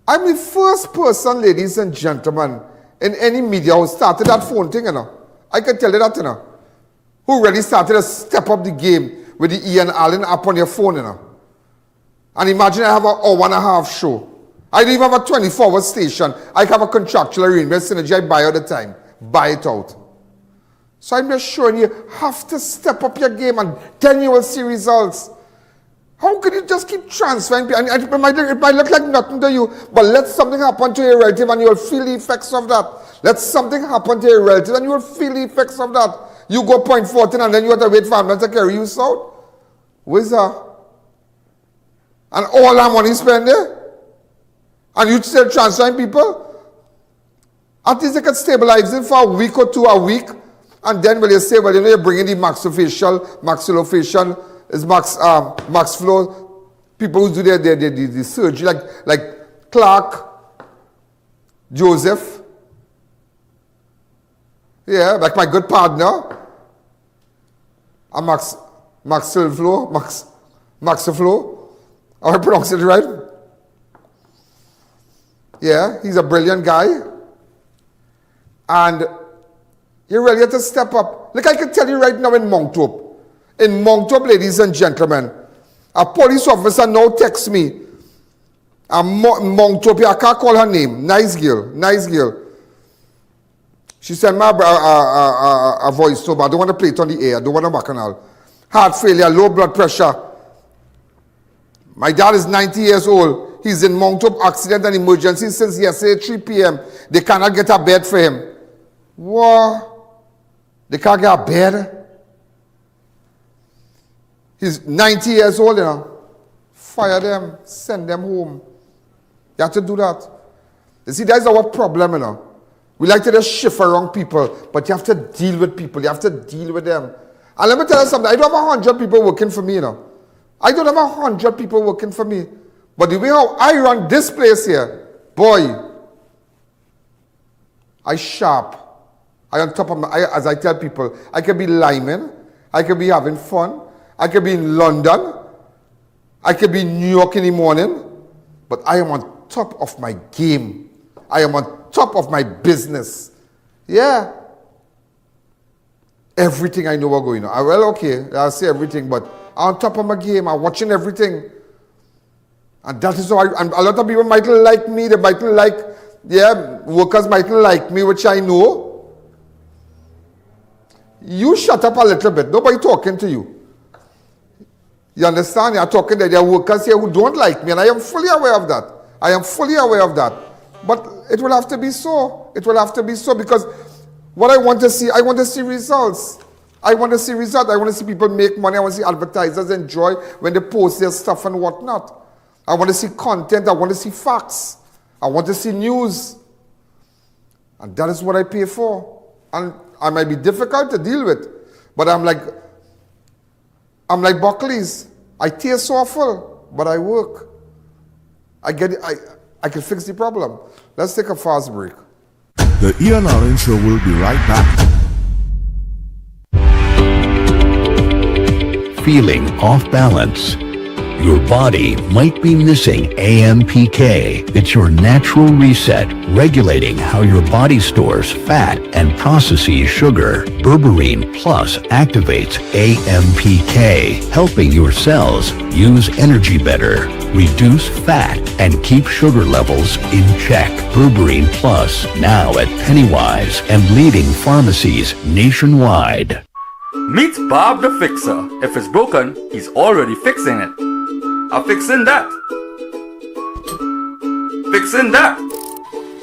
Speaker 2: I'm the first person, ladies and gentlemen, in any media who started that phone thing, you know. I can tell you that, you know. Who really started to step up the game with the Ian Alleyne app on your phone, you know. And imagine I have an hour and a half show. I don't even have a 24-hour station. I have a contractual arrangement, Synergy, I buy all the time. Buy it out. So I'm just showing you have to step up your game and then you will see results. How can you just keep transferring people? And it might look like nothing to you, but let something happen to your relative and you will feel the effects of that. Let something happen to your relative and you will feel the effects of that. You go point 14 and then you have to wait for ambulance to carry you out. Where's that? And all that money spent there? And you still transferring people? At least they can stabilize it for a week or two, a week. And then will you say, well, you know, you're bringing the maxillofacial, is max flow, people who do the surgery, like Clark, Joseph. Yeah, like my good partner. And Maxiflow. Have I pronounced it right? Yeah, he's a brilliant guy. And you really have to step up. Like I can tell you right now in Monctop. In Monctop, ladies and gentlemen, a police officer now texts me. A Monctop, I can't call her name. Nice girl. She sent me a voice note, but I don't want to play it on the air. I don't want to bacchanal. Heart failure, low blood pressure. My dad is 90 years old. He's in Monctop accident and emergency since yesterday 3 p.m. They cannot get a bed for him. What? They can't get a bed? He's 90 years old, you know. Fire them, send them home. You have to do that. You see, that's our problem, you know. We like to just shift around people, but you have to deal with people. You have to deal with them. And let me tell you something. I don't have 100 people working for me, you know. I don't have 100 people working for me. But the way how I run this place here, boy, I sharp. I on top of my, as I tell people, I can be liming. I can be having fun. I can be in London. I can be in New York in the morning. But I am on top of my game. I am on top of my business. Yeah. Everything I know what's going on. Well, okay, I'll say everything, but I'm on top of my game. I'm watching everything. And that is why a lot of people might like me. They might like, workers might like me, which I know. You shut up a little bit. Nobody talking to you. You understand? You're talking that there are workers here who don't like me, and I am fully aware of that. I am fully aware of that. But it will have to be so. It will have to be so because what I want to see results. I want to see results. I want to see people make money. I want to see advertisers enjoy when they post their stuff and whatnot. I want to see content. I want to see facts. I want to see news. And that is what I pay for. And I might be difficult to deal with, but I'm like Buckley's. I taste awful, but I work. I can fix the problem. Let's take a fast break.
Speaker 3: The Ian Alleyne Show will be right back.
Speaker 20: Feeling off balance? Your body might be missing AMPK. It's your natural reset, regulating how your body stores fat and processes sugar. Berberine Plus activates AMPK, helping your cells use energy better, reduce fat, and keep sugar levels in check. Berberine Plus, now at Pennywise and leading pharmacies nationwide.
Speaker 21: Meet Bob the Fixer. If it's broken, he's already fixing it. I'm fixing that. Fixing that.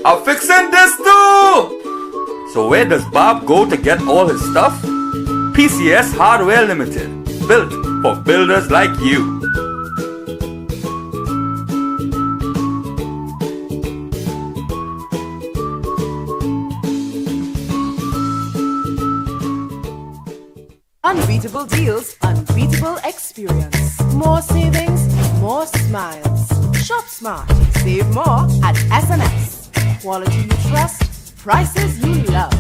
Speaker 21: I'm fixing this too. So where does Bob go to get all his stuff? PCS Hardware Limited. Built for builders like you.
Speaker 22: Unbeatable deals, unbeatable experience. More savings, more smiles. Shop smart, save more at SNS. Quality you trust, prices you love.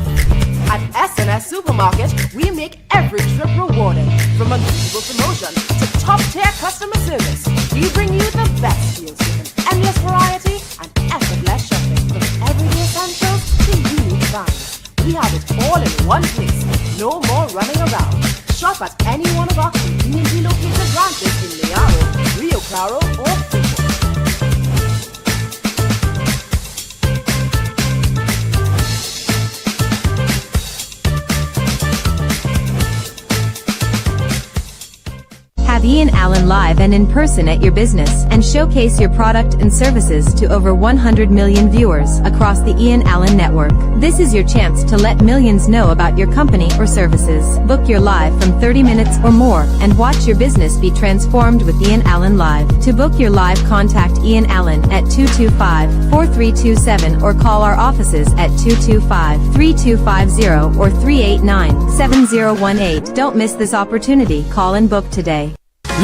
Speaker 22: At SNS Supermarket, we make every trip rewarding. From unbeatable promotion to top-tier customer service, we bring you the best deals with an endless variety and effortless shopping. From everyday essentials to unique finds. We have it all in one place. No more running around. Shop at any one of our conveniently located branches in Mayaro, Rio Claro, or Fuco.
Speaker 5: Have Ian Alleyne live and in person at your business and showcase your product and services to over 100 million viewers across the Ian Alleyne network. This is your chance to let millions know about your company or services. Book your live from 30 minutes or more and watch your business be transformed with Ian Alleyne Live. To book your live, contact Ian Alleyne at 225-4327 or call our offices at 225-3250 or 389-7018. Don't miss this opportunity. Call and book today.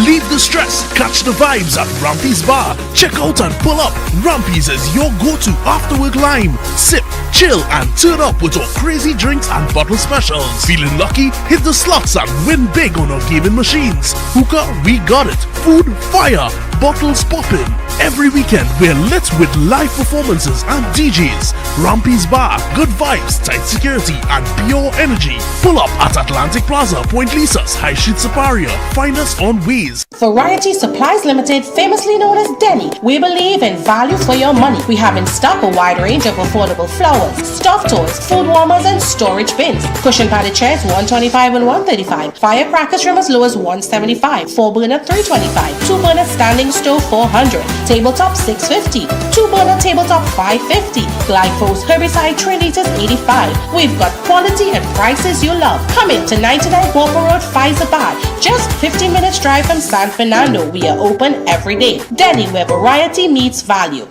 Speaker 12: Leave the stress, catch the vibes at Rampy's Bar. Check out and pull up. Rampy's is your go-to after-work lime. Sip, chill, and turn up with our crazy drinks and bottle specials. Feeling lucky? Hit the slots and win big on our gaming machines. Hookah, we got it. Food, fire. Bottles popping. Every weekend, we're lit with live performances and DJs. Rampy's Bar, good vibes, tight security, and pure energy. Pull up at Atlantic Plaza, Point Lisas, High Street, Superior. Find us on Waze.
Speaker 22: Variety Supplies Limited, famously known as Denny. We believe in value for your money. We have in stock a wide range of affordable flowers, stuffed toys, food warmers, and storage bins. Cushion padded chairs $125 and $135. Firecrackers from as low as $175. 4-burner $325. 2-burner standing stove $400. Tabletop $650. 2-burner tabletop $550. Glyphos herbicide 3 liters $85. We've got quality and prices you love. Come in to 99 Walker Road, Faizabad. Just 15 minutes drive from San Fernando. We are open every day. Denny, where variety meets value.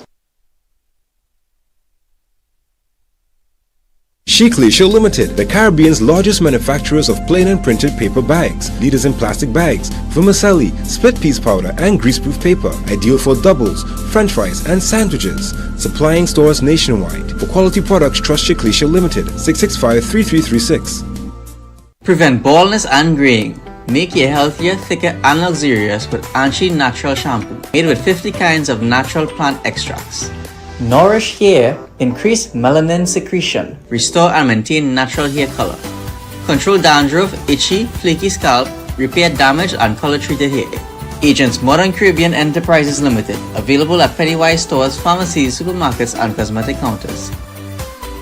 Speaker 23: Shiklisha Limited, the Caribbean's largest manufacturers of plain and printed paper bags, leaders in plastic bags, vermicelli, split piece powder, and greaseproof paper, ideal for doubles, french fries, and sandwiches. Supplying stores nationwide. For quality products, trust Shiklisha Limited, 665-3336.
Speaker 18: Prevent baldness and graying. Make your healthier, thicker, and luxurious with Anshi Natural Shampoo, made with 50 kinds of natural plant extracts. Nourish hair, increase melanin secretion, restore and maintain natural hair color, control dandruff, itchy, flaky scalp, repair damaged and color treated hair. Agents Modern Caribbean Enterprises Limited, available at Pennywise stores, pharmacies, supermarkets, and cosmetic counters.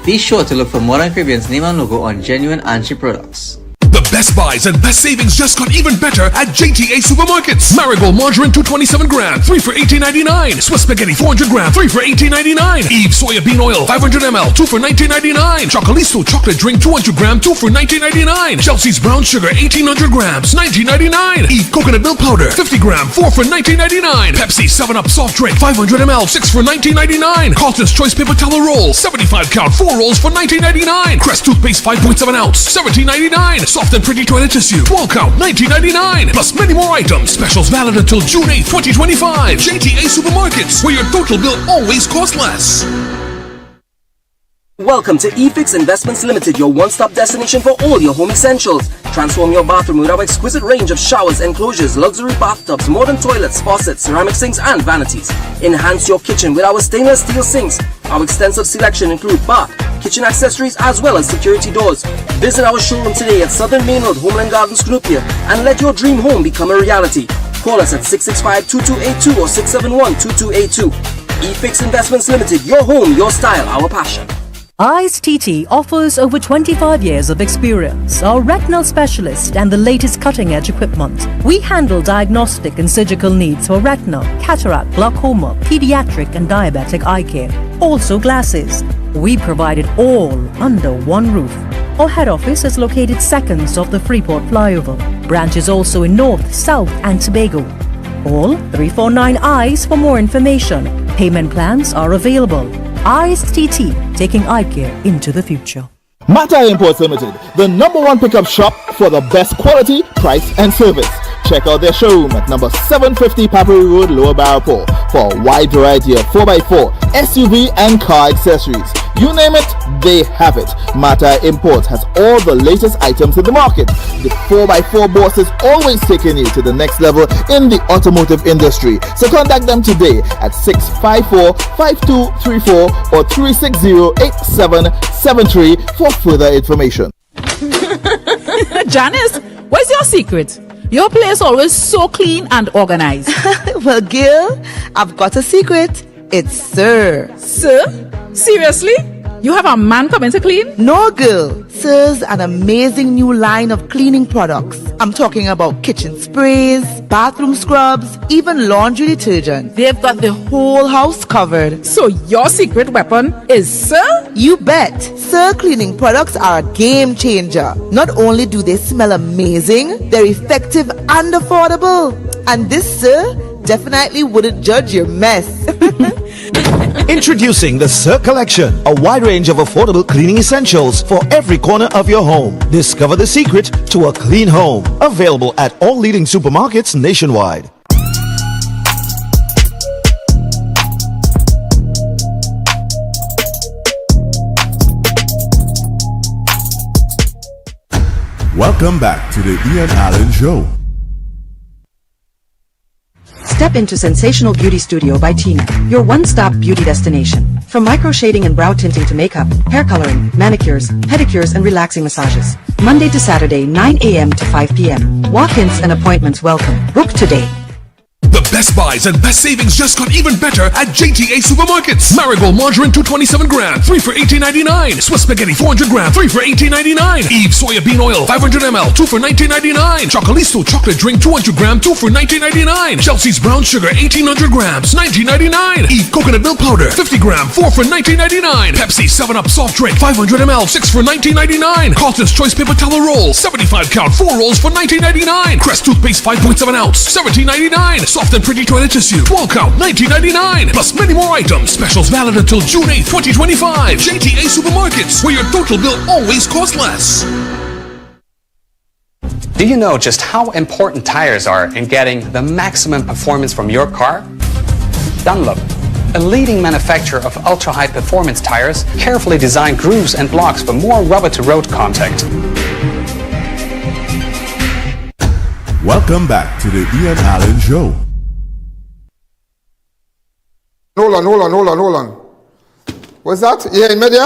Speaker 18: Be sure to look for Modern Caribbean's name and logo on genuine Anshi products.
Speaker 12: The best buys and best savings just got even better at JTA Supermarkets. Marigold margarine 227 gram, 3 for $18.99. Swiss spaghetti 400 gram, 3 for $18.99. Eve soybean oil 500 ml, 2 for $19.99. Chocolisto chocolate drink 200 gram, 2 for $19.99. Chelsea's brown sugar 1800 grams, $19.99. Eve coconut milk powder 50 gram, 4 for $19.99. Pepsi 7-Up soft drink 500 ml, 6 for $19.99. Carlton's choice paper towel roll 75 count, 4 rolls for $19.99. Crest toothpaste 5.7 ounce, $17.99. Soft and pretty toilet tissue 12 count, $19.99. Plus many more items. Specials valid until June 8, 2025. JTA Supermarkets, where your total bill always costs less.
Speaker 9: Welcome to eFix Investments Limited, your one-stop destination for all your home essentials. Transform your bathroom with our exquisite range of showers, enclosures, luxury bathtubs, modern toilets, faucets, ceramic sinks, and vanities. Enhance your kitchen with our stainless steel sinks. Our extensive selection includes bath, kitchen accessories, as well as security doors. Visit our showroom today at Southern Main Road, Homeland Gardens, Cunupia, and let your dream home become a reality. Call us at 665-2282 or 671-2282. eFix Investments Limited, your home, your style, our passion.
Speaker 1: Eyes TT offers over 25 years of experience, are retinal specialist and the latest cutting-edge equipment. We handle diagnostic and surgical needs for retina, cataract, glaucoma, pediatric and diabetic eye care. Also glasses. We provide it all under one roof. Our head office is located seconds off the Freeport flyover. Branches also in North, South and Tobago. Call 349 Eyes for more information. Payment plans are available. Eyes TT, taking eye care into the future.
Speaker 4: Mata Imports Limited, the #1 pickup shop for the best quality, price and service. Check out their showroom at number 750 Papari Road, Lower Barrapore for a wide variety of 4x4, SUV and car accessories. You name it, they have it. Mata Imports has all the latest items in the market. The 4x4 boss is always taking you to the next level in the automotive industry. So contact them today at 654-5234 or 360-8773 for further information.
Speaker 8: Janice, what's your secret? Your place always so clean and organized.
Speaker 24: Well, girl, I've got a secret. It's Sir.
Speaker 8: Sir? Seriously? You have a man coming to clean?
Speaker 24: No, girl. Sir's an amazing new line of cleaning products. I'm talking about kitchen sprays, bathroom scrubs, even laundry detergent. They've got the whole house covered.
Speaker 8: So your secret weapon is Sir?
Speaker 24: You bet. Sir cleaning products are a game changer. Not only do they smell amazing, they're effective and affordable. And this Sir definitely wouldn't judge your mess.
Speaker 25: Introducing the Sir Collection, a wide range of affordable cleaning essentials for every corner of your home. Discover the secret to a clean home. Available at all leading supermarkets nationwide.
Speaker 3: Welcome back to the Ian Alleyne Show.
Speaker 26: Step into Sensational Beauty Studio by Tina, your one-stop beauty destination. From micro shading and brow tinting to makeup, hair coloring, manicures, pedicures, and relaxing massages. Monday to Saturday, 9 a.m. to 5 p.m. Walk-ins and appointments welcome. Book today.
Speaker 12: The best buys and best savings just got even better at JTA Supermarkets. Marigold margarine 227 gram, 3 for $18.99. Swiss spaghetti 400 gram, 3 for $18.99. Eve soybean oil 500 ml, 2 for $19.99. Chocolisto chocolate drink 200 gram, 2 for $19.99. Chelsea's brown sugar 1800 grams, $19.99. Eve coconut milk powder 50 gram, 4 for $19.99. Pepsi 7-Up soft drink 500 ml, 6 for $19.99. Carlton's choice paper towel roll 75 count, 4 rolls for $19.99. Crest toothpaste 5.7 ounce, $17.99. Soft and pretty toilet tissue 12 count, $19.99. Plus many more items. Specials valid until June 8, 2025. JTA Supermarkets, where your total bill always costs less.
Speaker 27: Do you know just how important tires are in getting the maximum performance from your car? Dunlop, a leading manufacturer of ultra-high performance tires, carefully designed grooves and blocks for more rubber-to-road contact.
Speaker 3: Welcome back to the Ian Alleyne Show.
Speaker 2: Hold on. What's that? Yeah, in media?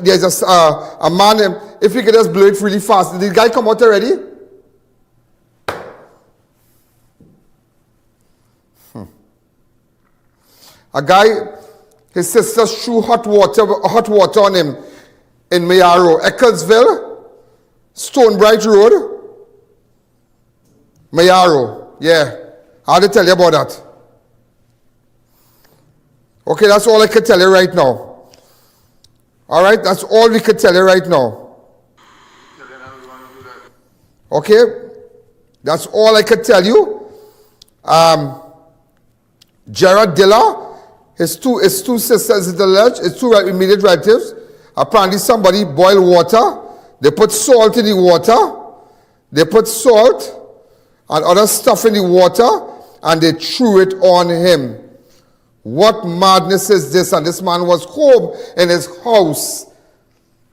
Speaker 2: There's a man, if you could just blow it really fast. Did the guy come out already? A guy, his sister threw hot water on him in Mayaro, Ecclesville, Stonebright Road, Mayaro. Yeah, I had to tell you about that. Okay, that's all I can tell you right now. All right, that's all we can tell you right now. Okay, that's all I can tell you. Gerard Dilla, his two sisters in the lodge, his two immediate relatives. Apparently somebody boiled water. They put salt in the water. They put salt and other stuff in the water and they threw it on him. What madness is this? And this man was home in his house.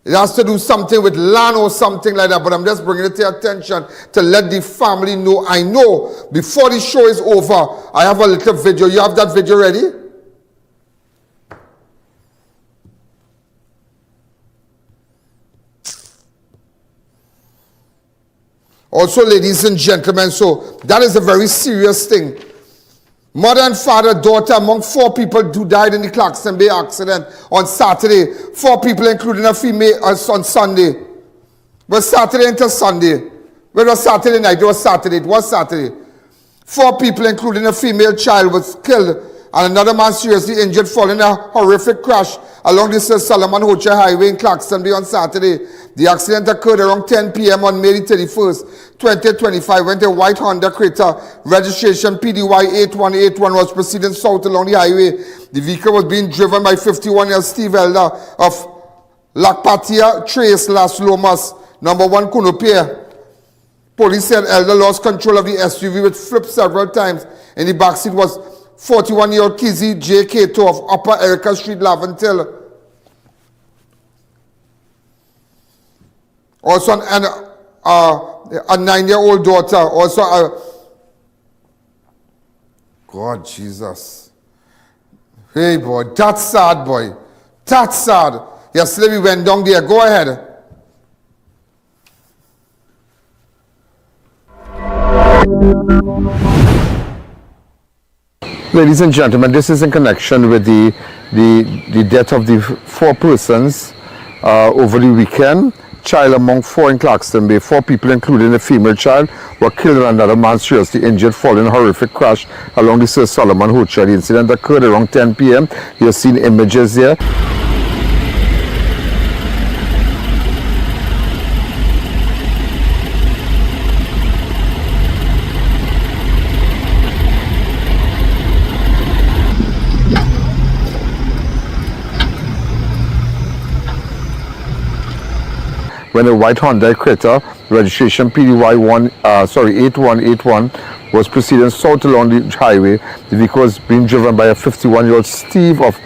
Speaker 2: It has to do something with land or something like that, but I'm just bringing it to your attention to let the family know. I know before the show is over, I have a little video. You have that video ready? Also, ladies and gentlemen, so that is a very serious thing. Mother and father, daughter, among 4 people who died in the Clarkson Bay accident on Saturday. 4 people, including a female, on Sunday. It was Saturday into Sunday. Well, it was Saturday night. It was Saturday. 4 people, including a female child, was killed and another man seriously injured following a horrific crash along the Sir Solomon Hocha Highway in Clarkson Bay on Saturday. The accident occurred around 10 p.m. on May 31st, 2025, when a white Honda Creta, registration PDY 8181, was proceeding south along the highway. The vehicle was being driven by 51-year-old Steve Elder of Lakpatia Trace Las Lomas, number 1 Kunopia. Police said Elder lost control of the SUV, which flipped several times. In the backseat was 41-year-old Kizzy J. Kato of Upper Erica Street, Laventil. Also a 9-year-old daughter. Also God, Jesus. Hey, boy, that's sad, boy. That's sad. Yesterday we went down there. Go ahead. Ladies and gentlemen, this is in connection with the death of the 4 persons over the weekend. Child among 4 in Clarkson Bay. 4 people, including a female child, were killed and another man seriously injured following a horrific crash along the Sir Solomon Hocha. The incident occurred around 10 p.m. You've seen images here. When a white Honda Creta, registration PDY 8181, was proceeding south along the highway. The vehicle was being driven by a 51-year-old Steve of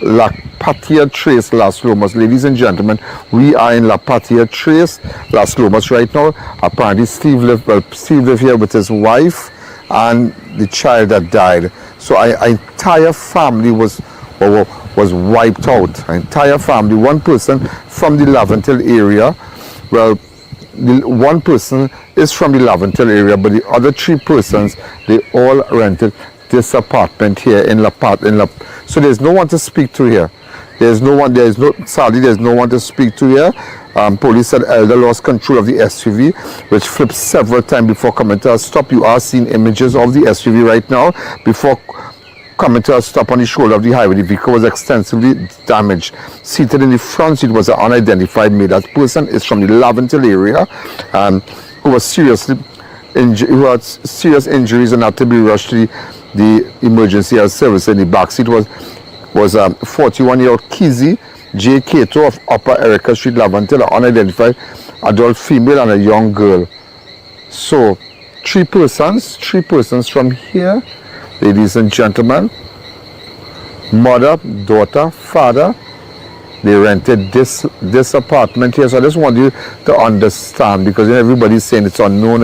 Speaker 2: Lakpatia Trace, Las Lomas. Ladies and gentlemen, we are in Lakpatia Trace, Las Lomas right now. Apparently Steve lived here with his wife and the child that died. So our entire family was wiped out. Our entire family. One person from the Laventil area. Well, one person is from the Laventil area, but the other 3 persons, they all rented this apartment here in La Pat. So there's no one to speak to here. Sadly, there's no one to speak to here. Police said Elder lost control of the SUV, which flipped several times before coming to a stop. You are seeing images of the SUV right now. Before coming to a stop on the shoulder of the highway, the vehicle was extensively damaged. Seated in the front seat was an unidentified male. That person is from the Laventil area, who was who had serious injuries and had to be rushed to the emergency health service. In the back seat was 41-year-old Kizzy J. Kato of Upper Erica Street, Laventil, an unidentified adult female and a young girl. So 3 persons from here. Ladies and gentlemen, mother, daughter, father, they rented this apartment here. So I just want you to understand, because everybody's saying it's unknown,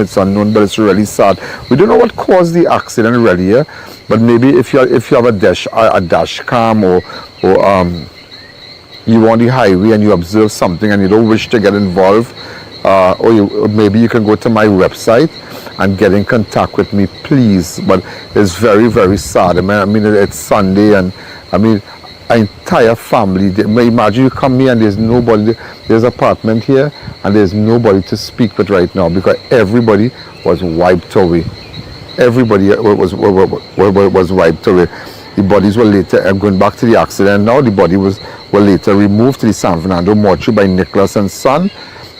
Speaker 2: but it's really sad. We don't know what caused the accident really here, but maybe if you have a dash cam or you on the highway and you observe something and you don't wish to get involved, or maybe you can go to my website and get in contact with me, please. But it's very, very sad. I mean, it's Sunday, and I mean, an entire family. Imagine you come here and there's nobody. There's an apartment here, and there's nobody to speak with right now because everybody was wiped away. Everybody was wiped away. The bodies were later, going back to the accident now, the body were later removed to the San Fernando mortuary by Nicholas and Son,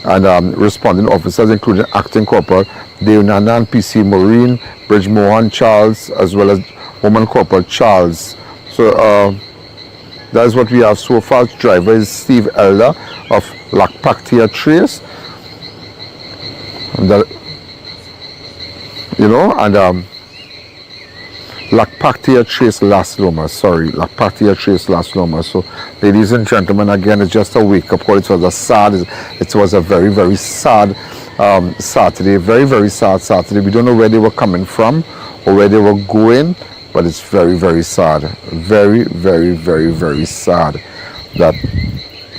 Speaker 2: and responding officers including Acting Corporal Deonanan PC Marine, Bridge Mohan Charles, as well as Woman Corporal Charles. So that is what we have so far. Driver is Steve Elder of Lakpaktia Trace. And that, you know, and Lakpaktia Trace Las Lomas, Lakpaktia Trace Las Lomas. So, ladies and gentlemen, again, it's just a wake-up call. It was a very, very sad Saturday, very, very sad Saturday. We don't know where they were coming from or where they were going, but it's very, very sad. Very, very, very, very sad that,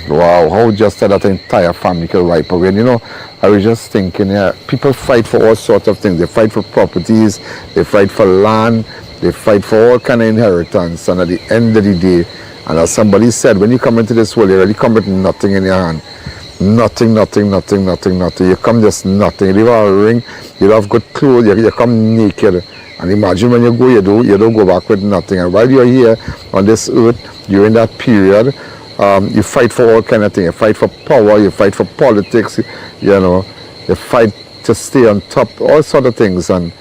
Speaker 2: wow, how just that entire family could wipe away. And, you know, I was just thinking, yeah, people fight for all sorts of things. They fight for properties, they fight for land, they fight for all kind of inheritance, and at the end of the day, and as somebody said, when you come into this world, you really come with nothing in your hand. Nothing. You come just nothing. You don't have a ring, you don't have good clothes, you come naked. And imagine when you go, you don't go back with nothing. And while you're here on this earth, during that period, you fight for all kind of things. You fight for power, you fight for politics, you know, you fight to stay on top, all sort of things. And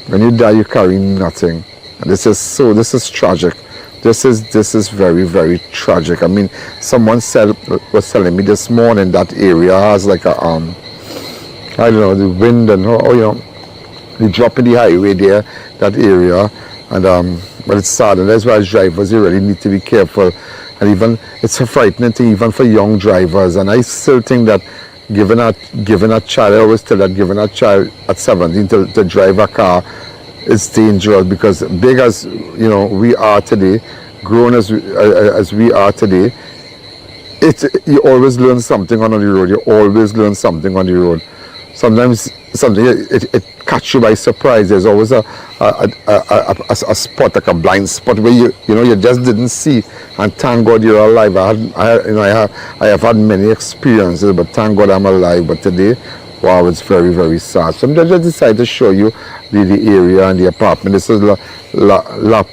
Speaker 2: when you die, you carry nothing. And this is tragic. This is very, very tragic. I mean, someone was telling me this morning that area has like a I don't know, the wind and you know, the drop in the highway there, that area, and but it's sad, and that's why as drivers you really need to be careful. And even it's a frightening thing even for young drivers. And I still think that given a child, I always tell that giving a child at 17 to drive a car is dangerous, because big as you know we are today, grown as we are today, you always learn something on the road. You always learn something on the road. Sometimes something it catch you by surprise. There's always a spot, like a blind spot where you just didn't see, and thank God you're alive. I have had many experiences, but thank God I'm alive. But today, wow, it's very, very sad. So I just decided to show you the area and the apartment. This is La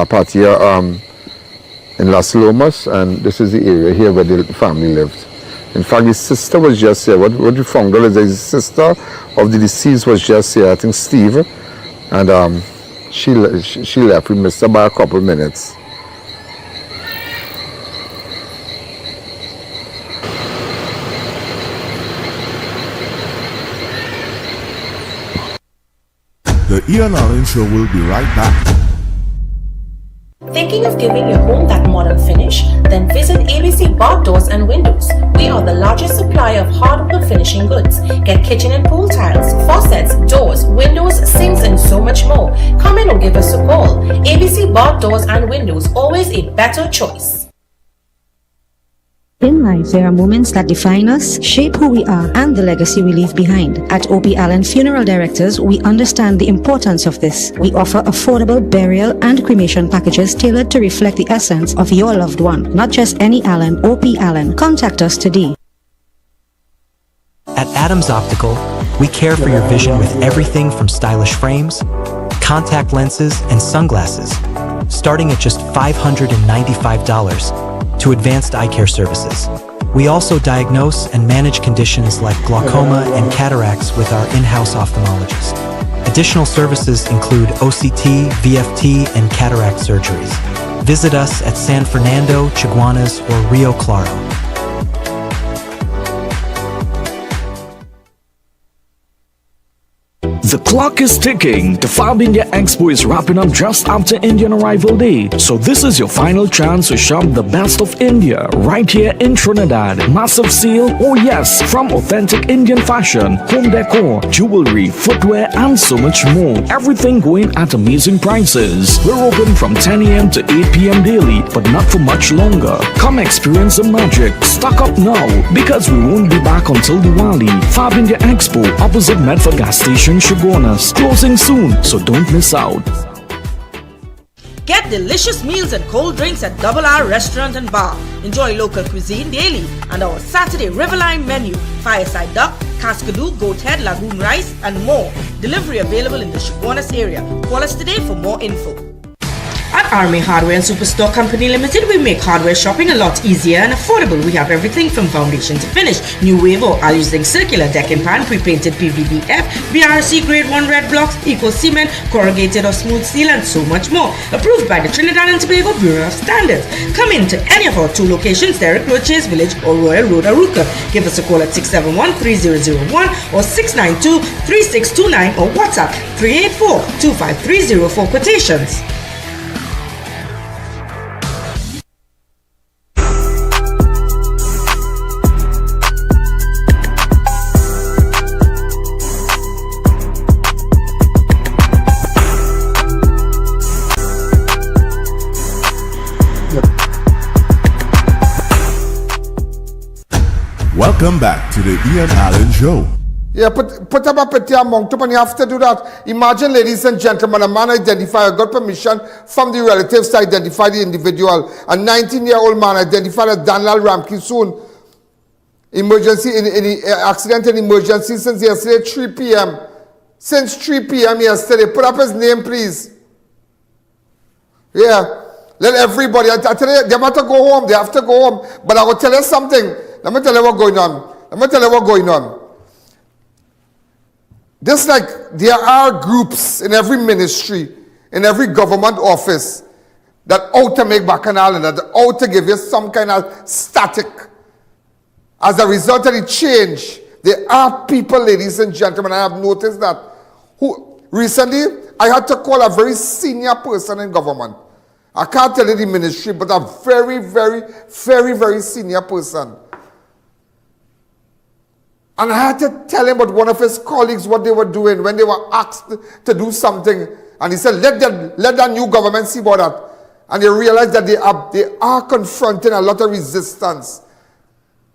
Speaker 2: Patia in Las Lomas, and this is the area here where the family lived. In fact, his sister was just here. What we found out is that his sister of the deceased was just here, I think Steve, and she left. We missed her by a couple minutes.
Speaker 3: The Ian Alleyne Show will be right back.
Speaker 6: Thinking of giving your home that modern finish? Then visit ABC Bar Doors and Windows. We are the largest supplier of hardwood finishing goods. Get kitchen and pool tiles, faucets, doors, windows, sinks, and so much more. Come in or give us a call. ABC Bar Doors and Windows, always a better choice.
Speaker 10: In life, there are moments that define us, shape who we are, and the legacy we leave behind. At O.P. Allen Funeral Directors, we understand the importance of this. We offer affordable burial and cremation packages tailored to reflect the essence of your loved one. Not just any Allen, O.P. Allen. Contact us today.
Speaker 11: At Adams Optical, we care for your vision with everything from stylish frames, contact lenses, and sunglasses, starting at just $595. To advanced eye care services. We also diagnose and manage conditions like glaucoma and cataracts with our in-house ophthalmologist. Additional services include OCT, VFT, and cataract surgeries. Visit us at San Fernando, Chaguanas, or Rio Claro.
Speaker 13: The
Speaker 7: clock is ticking. The Fab India Expo is wrapping up just after Indian Arrival Day. So this is your final chance to shop the best of India right here in Trinidad. Massive sale, oh yes, from authentic Indian fashion, home decor, jewelry, footwear and so much more. Everything going at amazing prices. We're open from 10 a.m. to 8 p.m. daily, but not for much longer. Come experience the magic. Stock up now because we won't be back until Diwali. Fab India Expo, opposite Medford Gas Station, Shogunas. Closing soon, so don't miss out.
Speaker 13: Get delicious meals and cold drinks at Double R Restaurant and Bar. Enjoy local cuisine daily and our Saturday Riverline menu, fireside duck, cascadoo, goat head, lagoon rice and more. Delivery available in the Shogunas area. Call us today for more info. At Army Hardware and Superstore Company Limited, we make hardware shopping a lot easier and affordable. We have everything from foundation to finish. New wave or using circular deck and pan, pre-painted PVDF, BRC grade 1 red blocks, eco cement, corrugated or smooth steel and so much more. Approved by the Trinidad and Tobago Bureau of Standards. Come in to any of our 2 locations, Derrick Road, Chase Village or Royal Road, Aruka. Give us a call at 671-3001 or 692-3629 or WhatsApp 384-2530 for quotations.
Speaker 3: Welcome back to the Ian Alleyne Show.
Speaker 2: Yeah, put up a petty amount up and you have to do that. Imagine, ladies and gentlemen, a man identified, got permission from the relatives to identify the individual. A 19-year-old man identified as Daniel Ramke soon. Emergency, accident and emergency since yesterday 3 p.m. Since 3 p.m. yesterday. Put up his name, please. Yeah. Let everybody, I tell you, they have to go home. They have to go home. But I will tell you something. Let me tell you what's going on. Just like there are groups in every ministry, in every government office, that out to make bacchanal and that out to give you some kind of static. As a result of the change, there are people, ladies and gentlemen, I have noticed that, who recently I had to call a very senior person in government. I can't tell you the ministry, but a very, very, very, very senior person. And I had to tell him about one of his colleagues, what they were doing when they were asked to do something. And he said, let that new government see about that. And they realized that they are confronting a lot of resistance.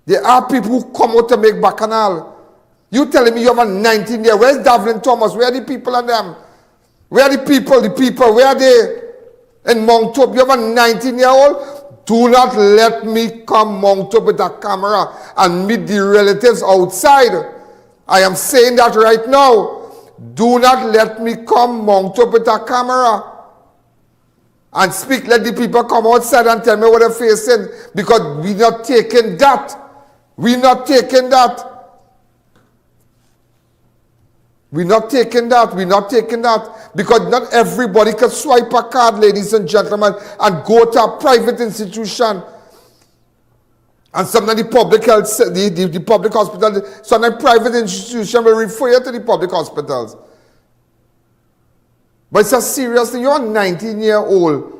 Speaker 2: There are people who come out to make bacchanal. You telling me you have a 19-year, where's Davlin Thomas? Where are the people and them? Where are the people, where are they? In Mount Hope, you have a 19-year-old? Do not let me come Mount Hope with a camera and meet the relatives outside. I am saying that right now. Do not let me come Mount Hope with a camera and speak. Let the people come outside and tell me what they're facing, because we're not taking that. We're not taking that. We're not taking that. We're not taking that. Because not everybody can swipe a card, ladies and gentlemen, and go to a private institution. And sometimes the public health, the public hospital, sometimes private institution will refer you to the public hospitals. But it's a serious thing. You're a 19-year-old.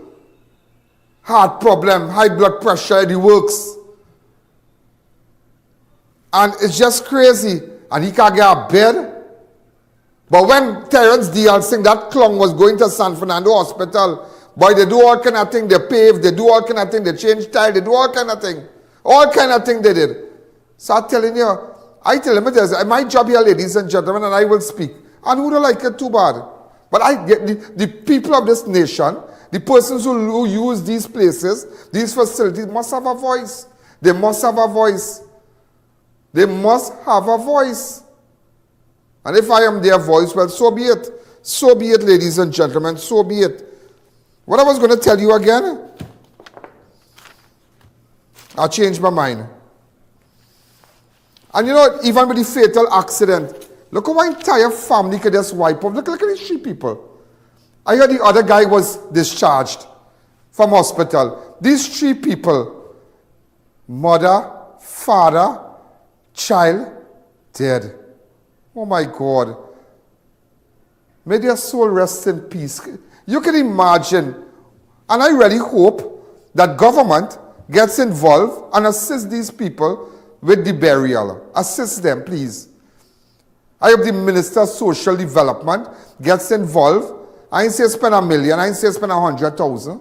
Speaker 2: Heart problem, high blood pressure, it works. And it's just crazy. And he can't get a bed. But when Terrence Diaz saying that clown was going to San Fernando Hospital, boy, they do all kind of thing. They pave, they do all kind of thing. They change tile, they do all kind of thing. All kind of thing they did. So I'm telling you, I tell them, my job here, ladies and gentlemen, and I will speak. And who don't like it too bad. But I get the people of this nation, the persons who use these places, these facilities, must have a voice. They must have a voice. They must have a voice. And if I am their voice, well, so be it. So be it, ladies and gentlemen, so be it. What I was going to tell you again, I changed my mind. And you know, even with the fatal accident, look how my entire family could just wipe off. Look at these 3 people. I heard the other guy was discharged from hospital. These 3 people, mother, father, child, dead. Oh my God. May their soul rest in peace. You can imagine, and I really hope that government gets involved and assists these people with the burial. Assist them, please. I hope the Minister of Social Development gets involved. I ain't say spend $1 million, I ain't say spend 100,000.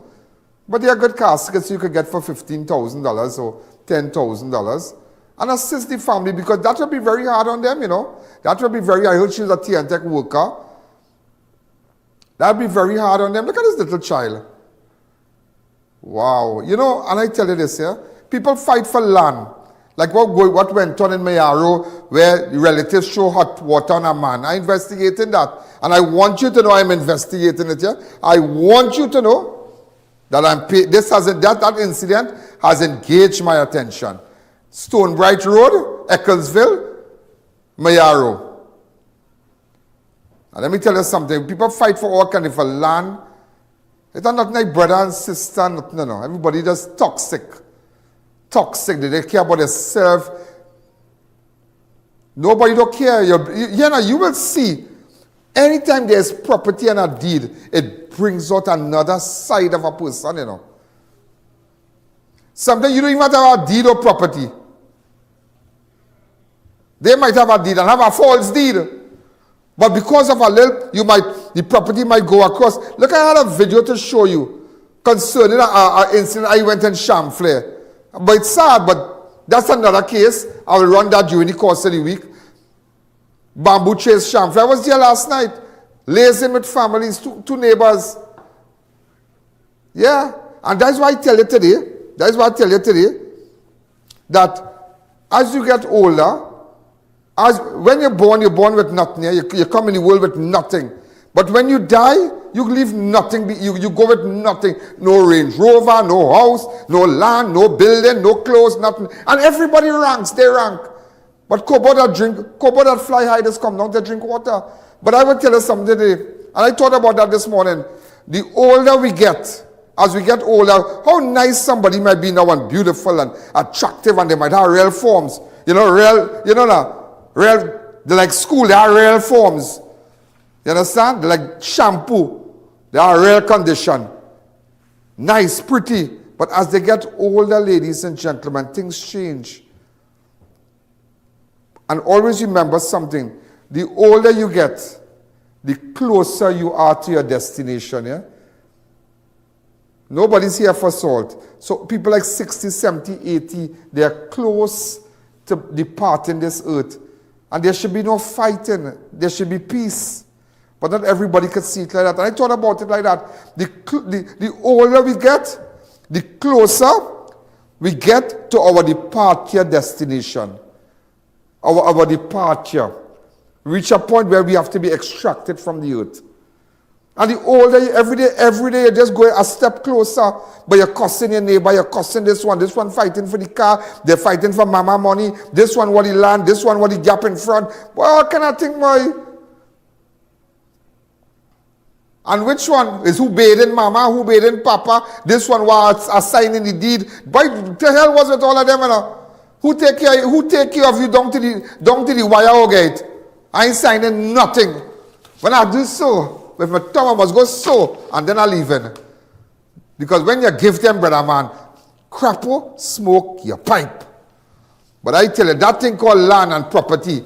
Speaker 2: But there are good caskets you could get for $15,000 or $10,000. And assist the family, because that will be very hard on them, you know. That will be very hard. I heard she's a TNTech worker. That will be very hard on them. Look at this little child. Wow. You know, and I tell you this here, people fight for land. Like what went on in Mayaro, where the relatives show hot water on a man. I'm investigating that. And I want you to know I'm investigating it here. I want you to know that that incident has engaged my attention. Stonebright Road, Ecclesville, Mayaro. And let me tell you something. People fight for all kind of land. It's not like brother and sister. No. Everybody just toxic. Toxic. They care about themselves. Nobody don't care. You will see. Anytime there's property and a deed, it brings out another side of a person, you know. Sometimes you don't even have a deed or property. They might have a deed and have a false deed. But because of a little, the property might go across. Look, I had a video to show you concerning an incident I went in Chamflair. But it's sad, but that's another case. I will run that during the course of the week. Bamboo Chase Chamflair. I was there last night, liaising with families, two neighbors. Yeah, and that's why I tell you today, that as you get older, when you're born with nothing. You come in the world with nothing. But when you die, you leave nothing. You go with nothing. No Range Rover, no house, no land, no building, no clothes, nothing. And everybody ranks. They rank. But Kobo that fly high just come down to drink water. But I will tell you something today. And I thought about that this morning. The older we get, as we get older, how nice somebody might be now and beautiful and attractive, and they might have real forms. They're like school, they are real forms. You understand? They're like shampoo. They are real condition. Nice, pretty. But as they get older, ladies and gentlemen, things change. And always remember something. The older you get, the closer you are to your destination. Yeah? Nobody's here for salt. So people like 60, 70, 80, they are close to departing this earth. And there should be no fighting. There should be peace. But not everybody could see it like that. And I thought about it like that. The older we get, the closer we get to our departure destination. Our departure. Reach a point where we have to be extracted from the earth. And the older you, every day you just go a step closer, but you're cussing your neighbor, you're cussing this one fighting for the car, they're fighting for mama money, this one what the land, this one what the gap in front. Well, what can I think, boy? And which one is who bathing mama, who bathing papa, this one was assigning the deed. Boy, the hell was it all of them, you know? Who take care of you down to the wire gate? I ain't signing nothing. When I do so, with my tongue, I must go so, and then I leave in. Because when you give them, brother man, crappo, smoke your pipe. But I tell you, that thing called land and property,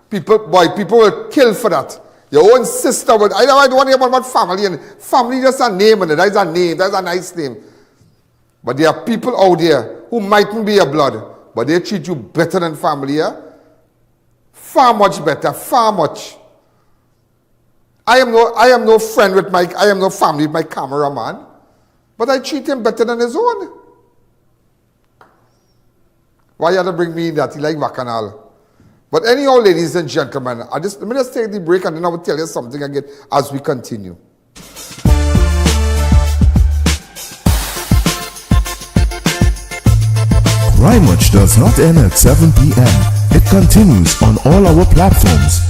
Speaker 2: people will kill for that. Your own sister would, I don't want to hear about family, and family just a name, and that's a name, that's a nice name. But there are people out there who mightn't be your blood, but they treat you better than family, yeah? Far much better, far much. I am no friend with I am no family with my cameraman, but I treat him better than his own. Why you have to bring me in that? He like bacchanal. But anyhow, ladies and gentlemen, let me just take the break and then I will tell you something again as we continue.
Speaker 3: Crime Watch does not end at 7 p.m. It continues on all our platforms,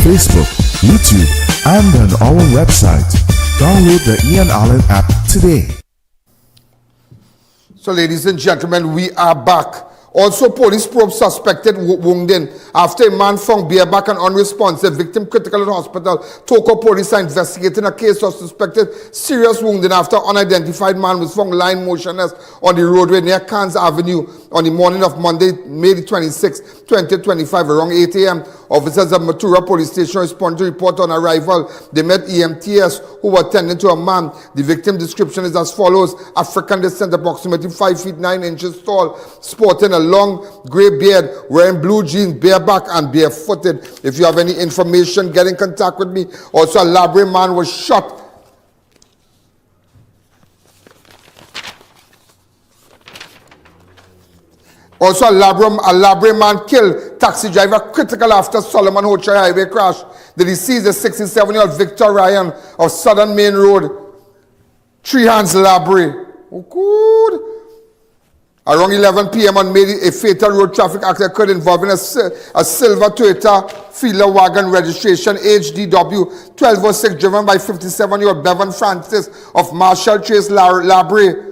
Speaker 3: Facebook, YouTube, and on our website. Download the Ian Alleyne app today.
Speaker 2: So ladies and gentlemen, we are back. Also, police probe suspected wounding after a man found bareback and unresponsive. Victim critical in hospital. Toko police are investigating a case of suspected serious wounding after unidentified man was found lying motionless on the roadway near Cannes Avenue on the morning of Monday, May 26, 2025, around 8 a.m. Officers at Matura Police Station responded to report on arrival. They met EMTs who were attending to a man. The victim description is as follows: African descent, approximately 5 feet 9 inches tall, sporting a long grey beard, wearing blue jeans, bareback and barefooted. If you have any information, get in contact with me. Also, a Robbery man was shot. Also, a Robbery man killed taxi driver critical after Solomon Hocha highway crash. The deceased is 67-year-old Victor Ryan of Southern Main Road, Three Hands Robbery. Oh, good. Around 11 p.m. on May, a fatal road traffic accident occurred involving a silver Toyota Fielder wagon registration HDW 1206 driven by 57-year-old Bevan Francis of Marshall Chase, Labrie.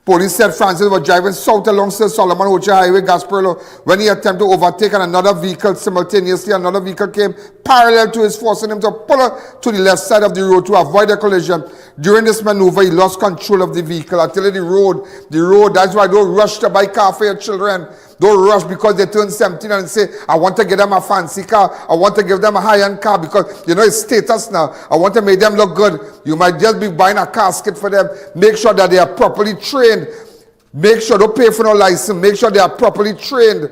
Speaker 2: Police said Francis was driving south along Sir Solomon Hocha Highway, Gasparilla, when he attempted to overtake another vehicle simultaneously. Another vehicle came parallel to his, forcing him to pull to the left side of the road to avoid a collision. During this maneuver, he lost control of the vehicle. I tell you, the road, that's why don't rush to buy car for your children. Don't rush because they turn 17 and say, I want to get them a fancy car. I want to give them a high-end car because, you know, it's status now. I want to make them look good. You might just be buying a casket for them. Make sure that they are properly trained. Make sure don't pay for no license. Make sure they are properly trained.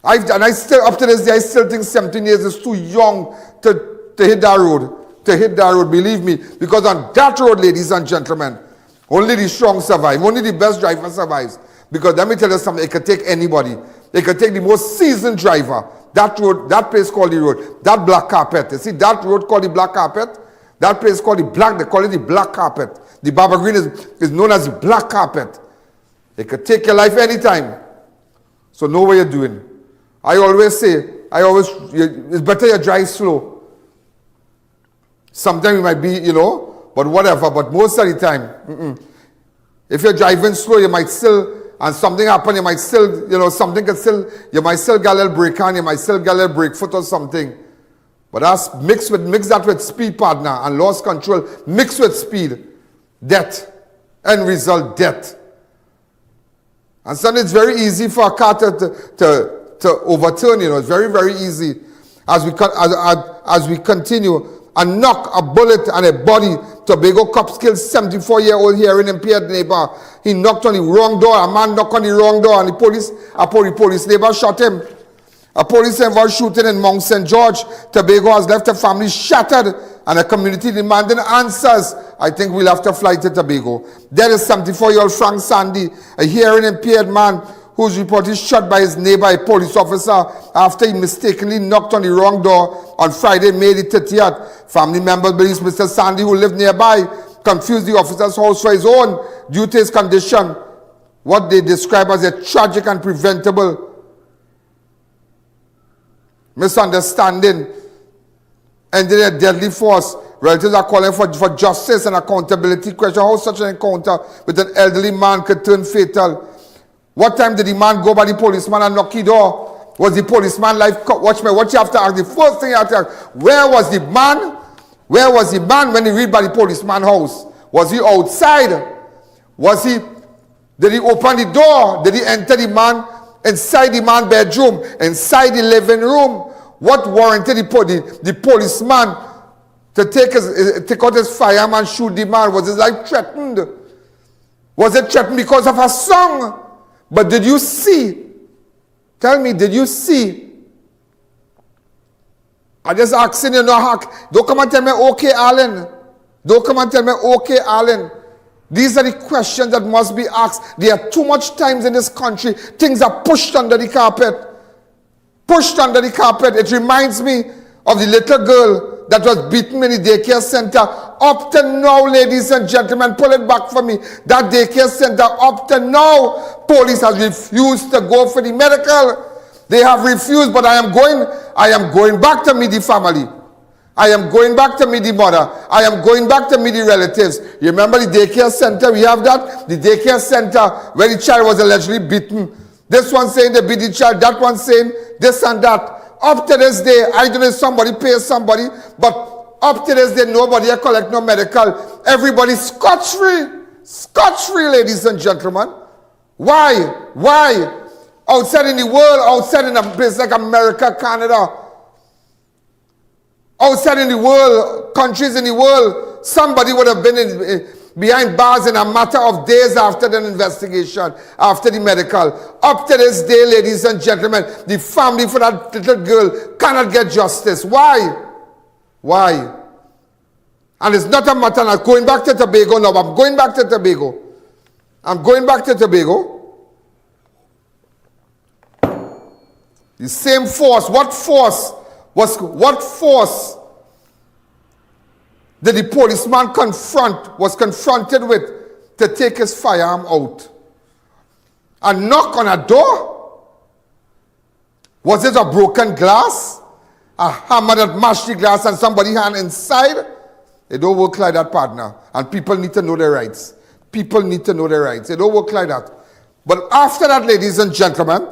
Speaker 2: I still, up to this day, I still think 17 years is too young to hit that road. To hit that road, believe me. Because on that road, ladies and gentlemen, only the strong survive. Only the best driver survives. Because let me tell you something, it could take anybody. It could take the most seasoned driver. That road, that place called the road, that black carpet. You see that road called the black carpet? That place called the black, they call it the black carpet. The Baba Green is known as the black carpet. It could take your life anytime. So know what you're doing. I always say, it's better you drive slow. Sometimes it might be, you know, but whatever. But most of the time, if you're driving slow, you might still, and something happen, you might still, you know, something can still, you might still get a little brake on, you might still get a little brake foot or something. But that's mix that with speed, partner, and lost control, mix with speed, death, end result, death. And so it's very easy for a car to overturn, you know, it's very, very easy. As we continue, a knock, a bullet, and a body. Tobago cops killed 74-year-old hearing impaired neighbor. He knocked on the wrong door. A man knocked on the wrong door, and the police neighbor shot him. A police involved shooting in Mount St. George. Tobago has left a family shattered, and a community demanding answers. I think we'll have to fly to Tobago. There is 74-year-old Frank Sandy, a hearing impaired man who's reportedly shot by his neighbor, a police officer, after he mistakenly knocked on the wrong door on Friday, May the 30th. Family members believe Mr. Sandy, who lived nearby, confused the officer's house for his own due to his condition, what they describe as a tragic and preventable misunderstanding, ended in a deadly force. Relatives are calling for justice and accountability. Question how such an encounter with an elderly man could turn fatal. What time did the man go by the policeman and knock the door? Was the policeman live? Watch me. What you have to ask? The first thing you have to ask, where was the man? Where was the man when he reached by the policeman's house? Was he outside? Did he open the door? Did he enter the man inside the man's bedroom? Inside the living room? What warranted the policeman to take out his firearm and shoot the man? Was his life threatened? Was it threatened because of a song? But did you see? Tell me, did you see? I just asking you, don't come and tell me, okay, Allen. Don't come and tell me, okay, Allen. These are the questions that must be asked. There are too much times in this country, things are pushed under the carpet. Pushed under the carpet. It reminds me of the little girl that was beaten in the daycare center. Up to now, ladies and gentlemen, pull it back for me. That daycare center, up to now, police has refused to go for the medical. They have refused, but I am going back to meet the family. I am going back to meet the mother. I am going back to meet the relatives. You remember the daycare center? We have that? The daycare center where the child was allegedly beaten. This one saying they beat the child, that one saying this and that. Up to this day, I don't know if somebody pays somebody, but up to this day, nobody collect no medical. Everybody scotch-free. Scotch-free, ladies and gentlemen. Why? Why? Outside in the world, outside in a place like America, Canada, outside in the world, countries in the world, somebody would have been behind bars in a matter of days after the investigation, after the medical. Up to this day, ladies and gentlemen, the family for that little girl cannot get justice. Why? Why? And it's not a matter of going back to Tobago now. I'm going back to Tobago. I'm going back to Tobago. The same force. What force did the policeman was confronted with to take his firearm out? A knock on a door? Was it a broken glass? A hammer that mashed the glass and somebody hand inside? It don't work like that, partner. And people need to know their rights. People need to know their rights. It don't work like that. But after that, ladies and gentlemen,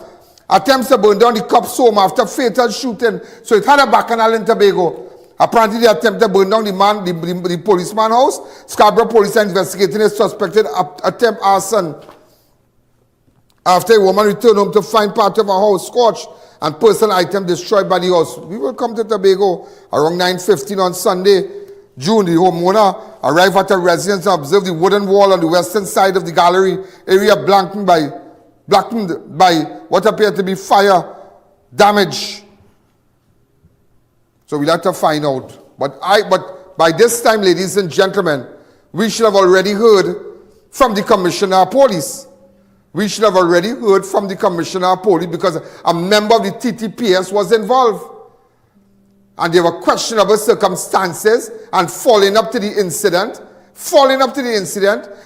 Speaker 2: attempts to burn down the cop's home after fatal shooting. So it had a bacchanal in Tobago. Apparently they attempted to burn down the policeman's house. Scarborough police are investigating a suspected attempt arson after a woman returned home to find part of her house scorched and personal items destroyed by the house. We will come to Tobago around 9:15 on Sunday, June. The homeowner arrived at her residence and observed the wooden wall on the western side of the gallery area blackened by what appeared to be fire damage. So we'll have to find out. But by this time, ladies and gentlemen, we should have already heard from the Commissioner of Police. We should have already heard from the Commissioner of Police because a member of the TTPS was involved. And there were questionable circumstances and following up to the incident,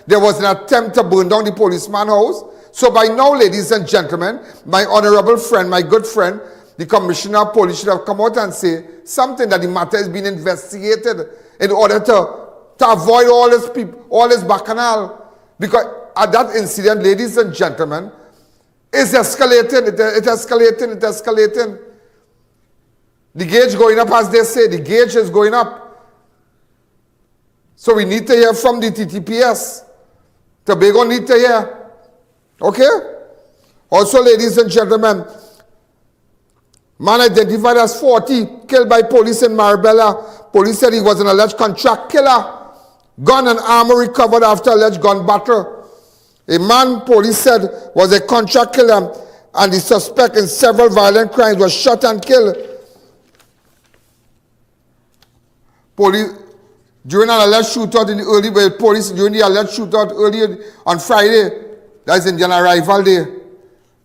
Speaker 2: there was an attempt to burn down the policeman's house. So by now, ladies and gentlemen, my honorable friend, my good friend, the Commissioner of Police should have come out and say something that the matter is being investigated in order to avoid all this bacchanal. Because at that incident, ladies and gentlemen, it's escalating, it's escalating. The gauge going up, as they say, the gauge is going up. So we need to hear from the TTPS. Tobago need to hear. Okay? Also, ladies and gentlemen, man identified as 40, killed by police in Marbella. Police said he was an alleged contract killer. Gun and armor recovered after alleged gun battle. A man, police said, was a contract killer, and the suspect in several violent crimes was shot and killed. Police, during an alleged shootout in the alleged shootout earlier on Friday, that is Indian Arrival Day,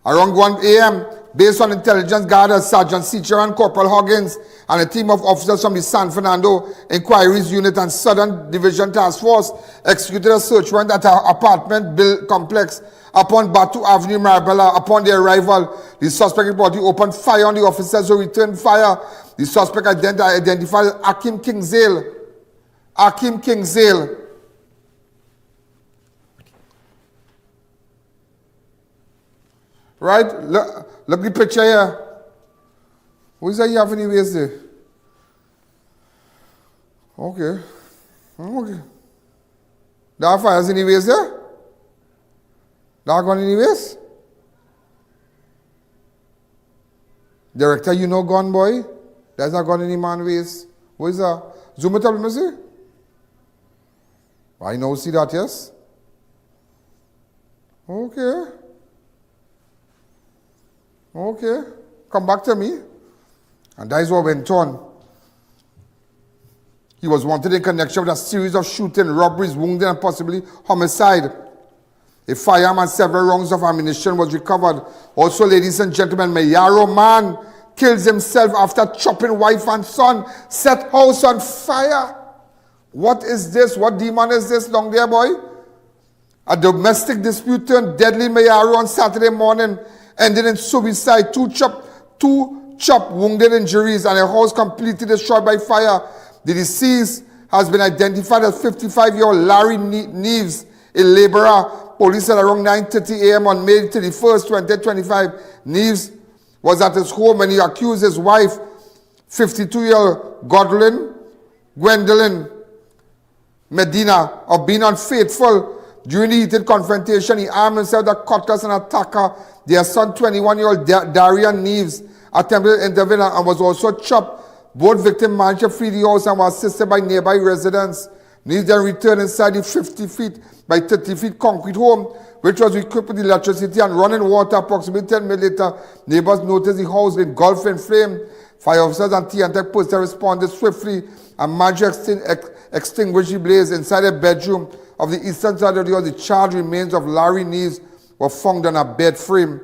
Speaker 2: around 1 a.m., based on intelligence gathered, Sergeant Seacher and Corporal Huggins and a team of officers from the San Fernando Inquiries Unit and Southern Division Task Force executed a search warrant at an apartment complex upon Batu Avenue, Marbella. Upon their arrival, the suspect reportedly opened fire on the officers who returned fire. The suspect identified as Akim Kingzale. Right? Look the picture here. Who is that you have any ways there? Okay. There are fires any ways there? There are gone any ways? Director, you know gone, boy? There's not gone any man ways. Who is that? Zoom it up, let me see. I know, see that, yes? Okay. Come back to me. And that is what went on. He was wanted in connection with a series of shooting, robberies, wounding, and possibly homicide. A firearm and several rounds of ammunition was recovered. Also, ladies and gentlemen, Mayaro man kills himself after chopping wife and son, set house on fire. What is this? What demon is this down there, boy? A domestic dispute turned deadly Mayaro on Saturday morning, ended in suicide. Two chop wounded injuries and a house completely destroyed by fire. The deceased has been identified as 55-year-old Larry Neves, a laborer. Police said around 9:30 a.m. on May 31st, 2025, Neves was at his home when he accused his wife, 52-year-old Gwendolyn Medina, of being unfaithful. During the heated confrontation, he armed himself with a cutlass and attacked her. Their son, 21-year-old Darian Neves, attempted to intervene and was also chopped. Both victims managed to flee the house and were assisted by nearby residents. Neves then returned inside the 50 feet by 30 feet concrete home, which was equipped with electricity and running water. Approximately 10 minutes later, neighbors noticed the house engulfed in flame. Fire officers and TNTech personnel responded swiftly and managed to extinguish the blaze. Inside the bedroom of the eastern side of the house, the charred remains of Larry Neves were found on a bed frame.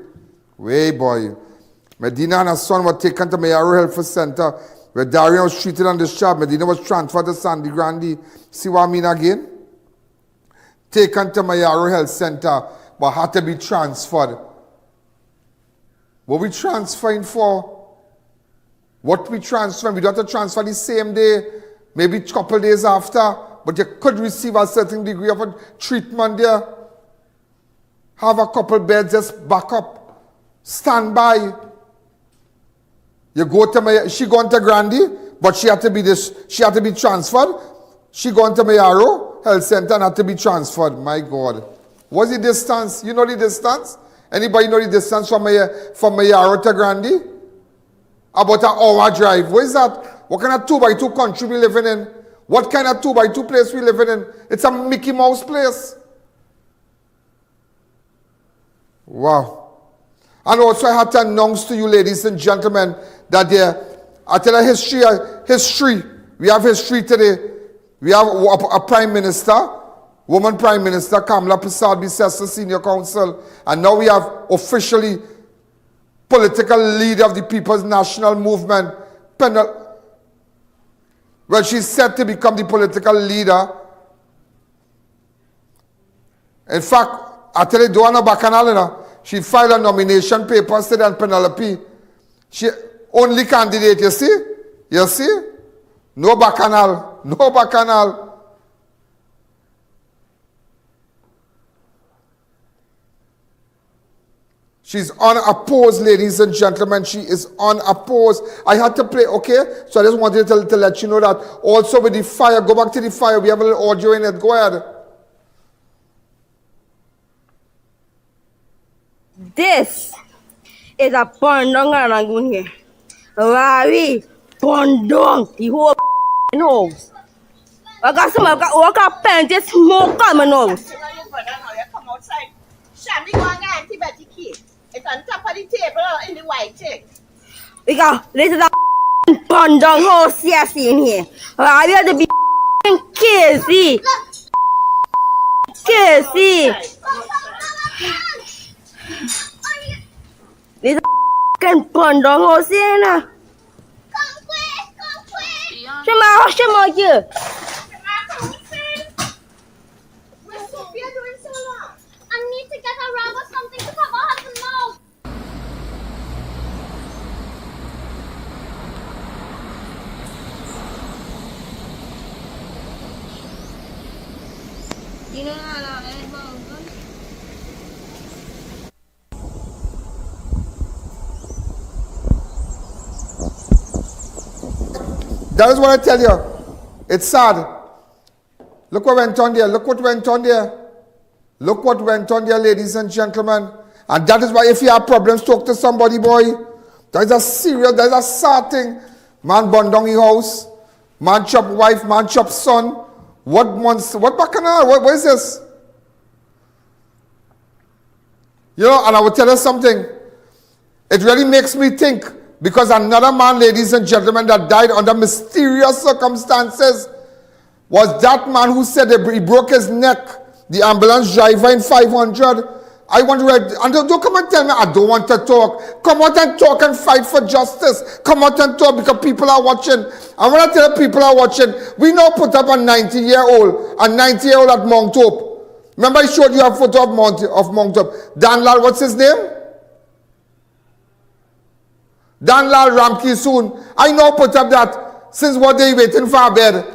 Speaker 2: Way boy. Medina and her son were taken to Mayaro Health Center, where Darian was treated and discharged. Medina was transferred to Sandy Grande. See what I mean again? Taken to Mayaro Health Center, but had to be transferred. What we transferring for? What we transfer? We don't have to transfer the same day, maybe a couple days after, but you could receive a certain degree of a treatment there. Have a couple beds, just back up. Stand by. You go to she gone to Grande, but she had to be transferred. She gone to Mayaro Health Center and had to be transferred. My God. What's the distance? You know the distance? Anybody know the distance from Mayaro to Grande? About an hour drive. What is that? What kind of 2x2 country we living in? What kind of 2x2 place we living in? It's a Mickey Mouse place. Wow. And also I had to announce to you, ladies and gentlemen, that I tell you history. We have history today. We have a prime minister, woman prime minister, Kamala Prasad-Bissessar, senior counsel. And now we have officially political leader of the People's National Movement. Well, she's set to become the political leader. In fact, I tell you, Doana Bacanal, she filed a nomination paper, said and Penelope. She only candidate, you see? You see? No Bacanal. No Bacanal. She's unopposed, ladies and gentlemen. She is unopposed. I had to play, okay? So I just wanted to let you know that. Also with the fire, go back to the fire. We have a little audio in it. Go ahead.
Speaker 14: This is a pondong arangun here. Ravi, pondong, the whole house. I got some, I got plenty smoke coming out.
Speaker 15: Come outside. Shammy going on Tibet key. It's on top of the table in the white chick.
Speaker 14: Because this is a pondong house yes in here. Ravi had to be crazy. Crazy. This is a pondong house here now. Come quick. Shema you.
Speaker 15: What's Sophia doing so long? I need to get a rag or something to cover her mouth.
Speaker 2: That is what I tell you. It's sad. Look what went on there. Look what went on there. Look what went on there, ladies and gentlemen. And that is why if you have problems, talk to somebody, boy. That is a serious, that is a sad thing. Man burn down his house. Man chop wife, man chop son. What bacchanal? What is this? You know, and I will tell you something. It really makes me think, because another man, ladies and gentlemen, that died under mysterious circumstances was that man who said he broke his neck, the ambulance driver in 500. I want to, and don't come and tell me I don't want to talk. Come out and talk and fight for justice. Come out and talk because people are watching. And when I tell people are watching, we now put up a 90-year-old at Mount Hope. Remember I showed you a photo of Mount Hope. Dan Lal, what's his name? Dan Lal Ramki soon. I now put up that since what they waiting for a bed.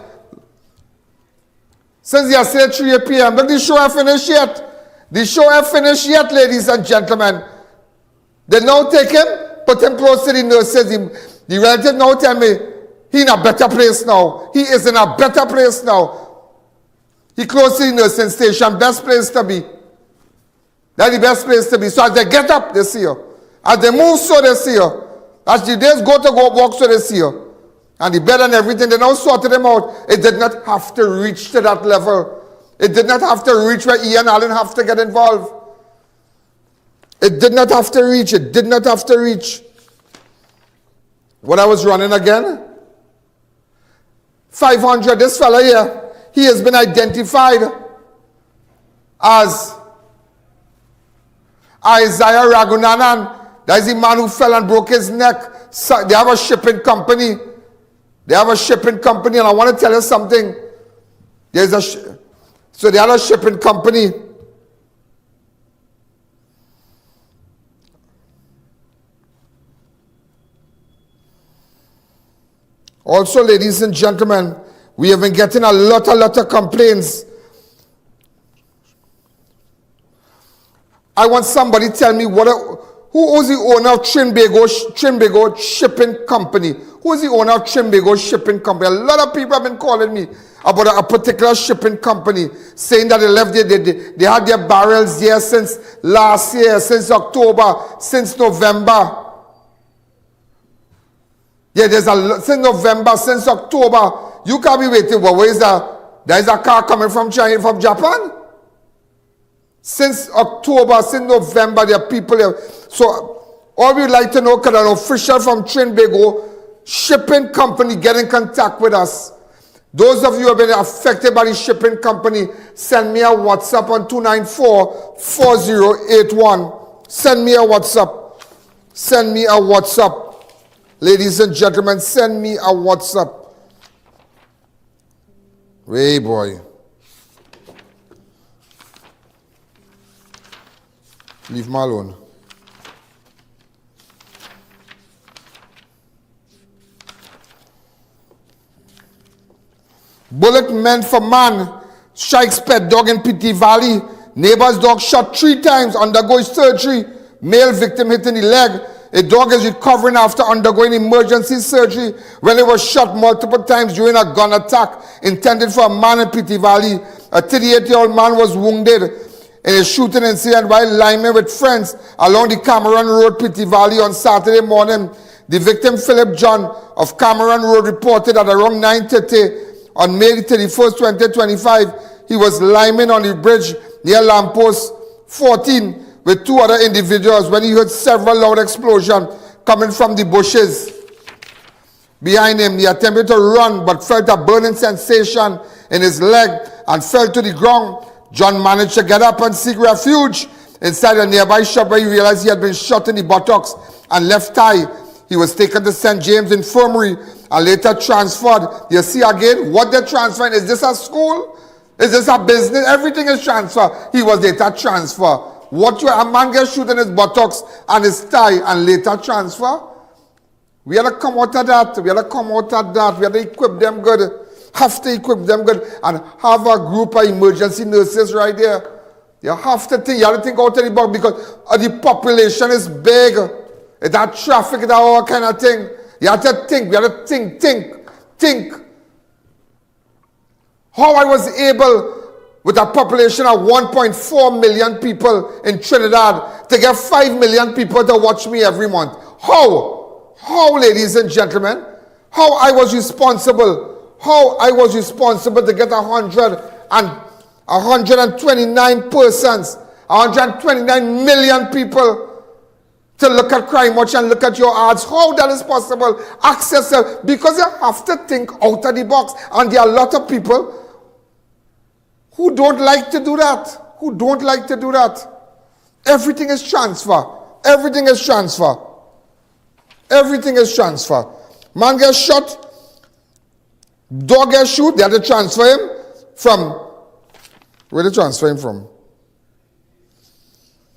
Speaker 2: Since yesterday 3 p.m. But the show I finished yet. The show ain't finished yet, ladies and gentlemen. They now take him, put him close to the nurses. The relative now tell me, he in a better place now. He is in a better place now. He close to the nursing station, best place to be. That's the best place to be. So as they get up, they see you. As they move, so they see you. As the days go walk, so they see you. And the bed and everything, they now sorted them out. It did not have to reach to that level. It did not have to reach where Ian Alleyne have to get involved. It did not have to reach. It did not have to reach. What I was running again? 500. This fella here, he has been identified as Isaiah Ragunanan. That is the man who fell and broke his neck. So they have a shipping company. They have a shipping company, and I want to tell you something. So they had a shipping company. Also, ladies and gentlemen, we have been getting a lot of complaints. I want somebody to tell me who is the owner of Trinidad Shipping Company? Who is the owner of Trinidad Shipping Company? A lot of people have been calling me about a particular shipping company, saying that they left they had their barrels there since last year, since October, since November. Yeah, since November, since October. You can't be waiting. Well, there is a car coming from China, from Japan? Since October, since November, there are people here. So, all we'd like to know, can an official from Trinidad Shipping Company get in contact with us? Those of you who have been affected by the shipping company, send me a WhatsApp on 294-4081. Send me a WhatsApp. Send me a WhatsApp. Ladies and gentlemen, send me a WhatsApp. Hey, boy. Leave me alone. Bullet meant for man. Strikes pet dog in PT Valley. Neighbor's dog shot 3 times. Undergoes surgery. Male victim hit in the leg. A dog is recovering after undergoing emergency surgery when it was shot multiple times during a gun attack intended for a man in PT Valley. A 38-year-old man was wounded in a shooting incident while liming with friends along the Cameron Road, PT Valley on Saturday morning. The victim, Philip John of Cameron Road, reported at around 9:30 on May 31st, 2025, he was liming on the bridge near lamppost 14 with 2 other individuals when he heard several loud explosions coming from the bushes behind him. He attempted to run but felt a burning sensation in his leg and fell to the ground. John managed to get up and seek refuge inside a nearby shop where he realized he had been shot in the buttocks and left thigh. He was taken to St. James Infirmary and later transferred. You see again what they're transferring. Is this a school? Is this a business? Everything is transferred. He was later transferred. A man gets shot in his buttocks and his thigh and later transfer? We have to come out of that. We have to come out of that. We have to equip them good. Have to equip them good and have a group of emergency nurses right there. You have to think out of the box because the population is big. It's that traffic, that all kind of thing. You have to think. We have to think. How I was able, with a population of 1.4 million people in Trinidad, to get 5 million people to watch me every month. How, ladies and gentlemen? How I was responsible to get 129 persons, 129 million people to look at Crime Watch and look at your ads. How that is possible? Access, because you have to think out of the box. And there are a lot of people who don't like to do that. Everything is transfer. Man gets shot. Dog gets shot. They have to transfer him from... Where they transfer him from?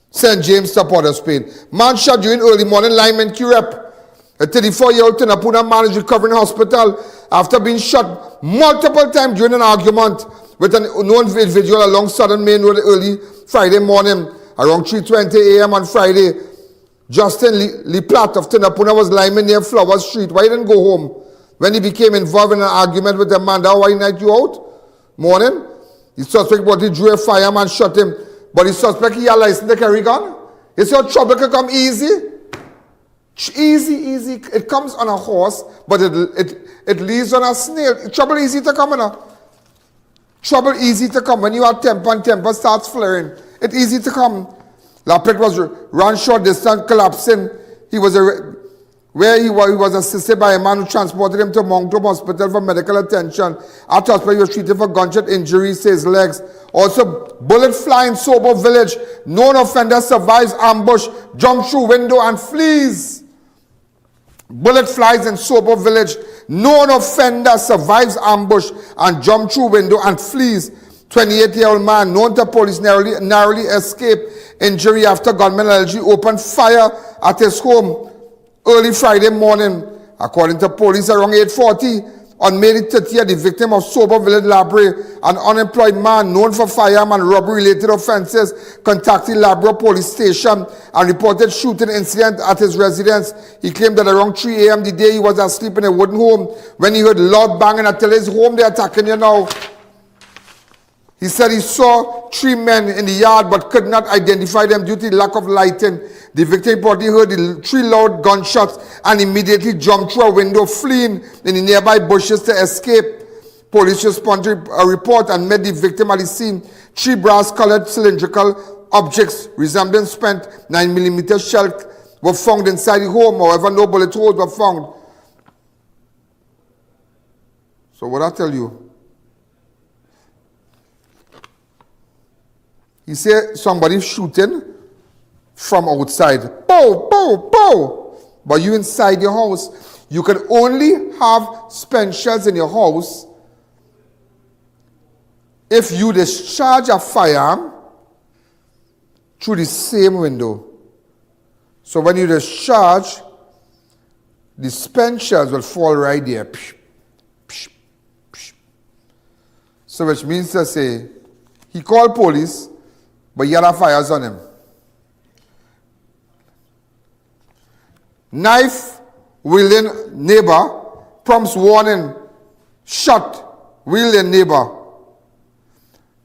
Speaker 2: St. James to Port of Spain. Man shot during early morning lineman Curep. A 34-year-old Tunapuna man is recovering in hospital after being shot multiple times during an argument with an unknown individual along Southern Main Road early Friday morning, around 3:20 a.m. on Friday, Justin Lee Platt of Tinapuna was lying near Flower Street. Why didn't go home? When he became involved in an argument with Amanda, why night you out? Morning. The suspect but he drew a fireman and shot him. But the suspect he had license to carry gun. You see how trouble can come easy? Easy. It comes on a horse, but it leaves on a snail. Trouble easy to come on. Trouble easy to come. When you have temper and temper starts flaring, it's easy to come. Lapret was run short distance, collapsing. He was assisted by a man who transported him to Moncton Hospital for medical attention. At hospital, he was treated for gunshot injuries to his legs. Also, bullet fly in Sobo village. Known offender survives ambush, jumps through window and flees. Bullet flies in Sobo village. Known offender survives ambush and jumps through window and flees. 28-year-old man known to police narrowly escaped injury after gunmen allegedly opened fire at his home early Friday morning. According to police, around 8:40 on May 30th, the victim of Sober Village Robbery, an unemployed man known for firearm and robbery-related offences, contacted Labrador Police Station and reported shooting incident at his residence. He claimed that around 3 a.m. the day he was asleep in a wooden home when he heard loud banging until his home. They're attacking you now. He said he saw 3 men in the yard but could not identify them due to the lack of lighting. The victim reportedly heard the 3 loud gunshots and immediately jumped through a window, fleeing in the nearby bushes to escape. Police responded to a report and met the victim at the scene. 3 brass-colored cylindrical objects resembling spent 9mm shell were found inside the home. However, no bullet holes were found. So what I tell you? He said somebody shooting from outside. Bow, bow, bow. But you inside your house. You can only have spent shells in your house if you discharge a firearm through the same window. So when you discharge, the spent shells will fall right there. Psh, psh, psh. So which means to say, he called police, but he had fires on him. Knife wielding neighbor prompts warning. Shot wielding neighbor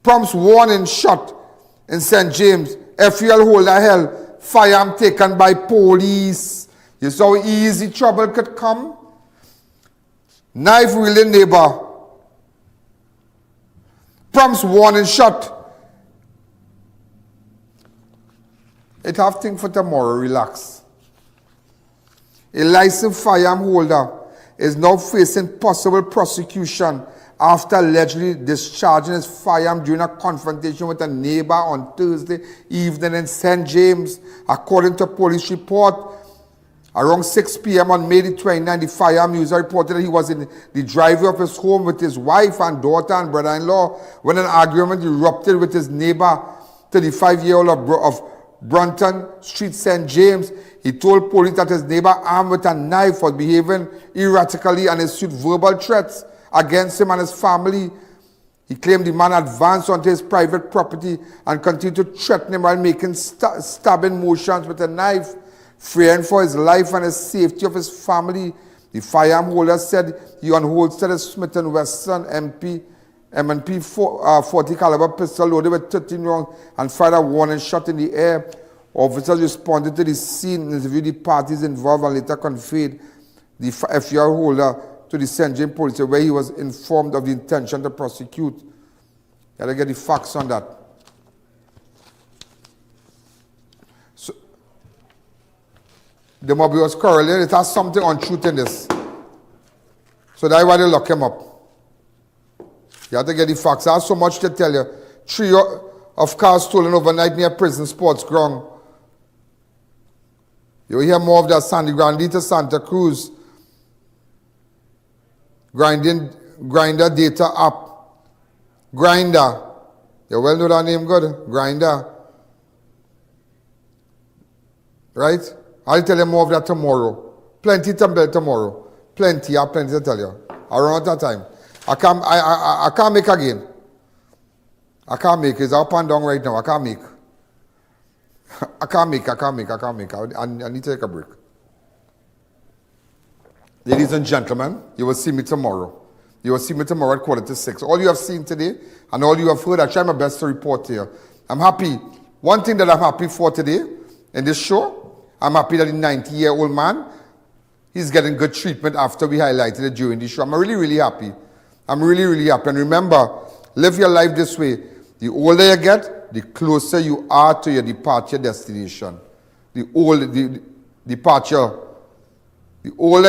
Speaker 2: prompts warning. Shot in St. James. FUL holder held. Firearm taken by police. You saw how easy trouble could come. Knife wielding neighbor prompts warning. Shot. It have thing for tomorrow, relax. A licensed firearm holder is now facing possible prosecution after allegedly discharging his firearm during a confrontation with a neighbor on Thursday evening in St. James. According to a police report, around 6 p.m. on May the 29th, the firearm user reported that he was in the driveway of his home with his wife and daughter and brother-in-law when an argument erupted with his neighbor, 35-year-old of Brunton Street, St. James. He told police that his neighbor, armed with a knife, was behaving erratically and issued verbal threats against him and his family. He claimed the man advanced onto his private property and continued to threaten him while making stabbing motions with a knife, fearing for his life and the safety of his family. The firearm holder said he unholstered his Smith & Wesson M&P 40 caliber pistol loaded with 13 rounds and fired a warning shot in the air. Officers responded to the scene, interviewed the parties involved, and later conveyed the FUL holder to the St. James police, where he was informed of the intention to prosecute. You gotta get the facts on that. So, the mob was correlated. It has something untruth in this. So that's why they lock him up. You have to get the facts. I have so much to tell you. 3 of cars stolen overnight near prison sports ground. You'll hear more of that Sandy Grande to Santa Cruz. Grinder data app. Grinder. You well know that name, good? Grinder. Right? I'll tell you more of that tomorrow. Plenty to tell tomorrow. Plenty. I have plenty to tell you. Around that time. I can't make again. I can't make it. It's up and down right now. I can't make. I can't make. I need to take a break. Ladies and gentlemen, you will see me tomorrow. You will see me tomorrow at 5:45. All you have seen today and all you have heard, I try my best to report here. I'm happy. One thing that I'm happy for today in this show, I'm happy that the 90-year-old man, he's getting good treatment after we highlighted it during the show. I'm really, really happy. I'm really, really happy. And remember, live your life this way. The older you get, the closer you are to your departure destination. The older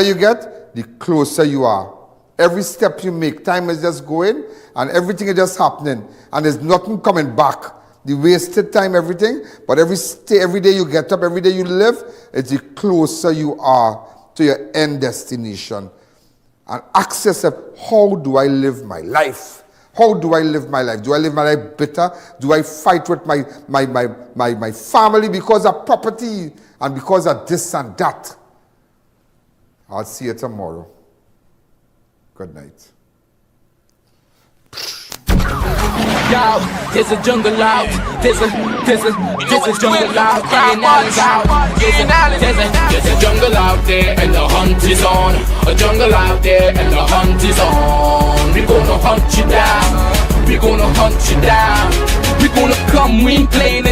Speaker 2: you get, the closer you are. Every step you make, time is just going, and everything is just happening, and there's nothing coming back. The wasted time, everything, but every day you get up, every day you live, it's the closer you are to your end destination. And ask yourself, how do I live my life? How do I live my life? Do I live my life bitter? Do I fight with my family because of property and because of this and that? I'll see you tomorrow. Good night.
Speaker 5: Yo, there's a jungle out. There's a jungle out. Ian Alleyne's out. There's a jungle out there and the hunt is on. A jungle out there and the hunt is on. We gonna hunt you down. We gonna hunt you down. We gonna come, we ain't playing it.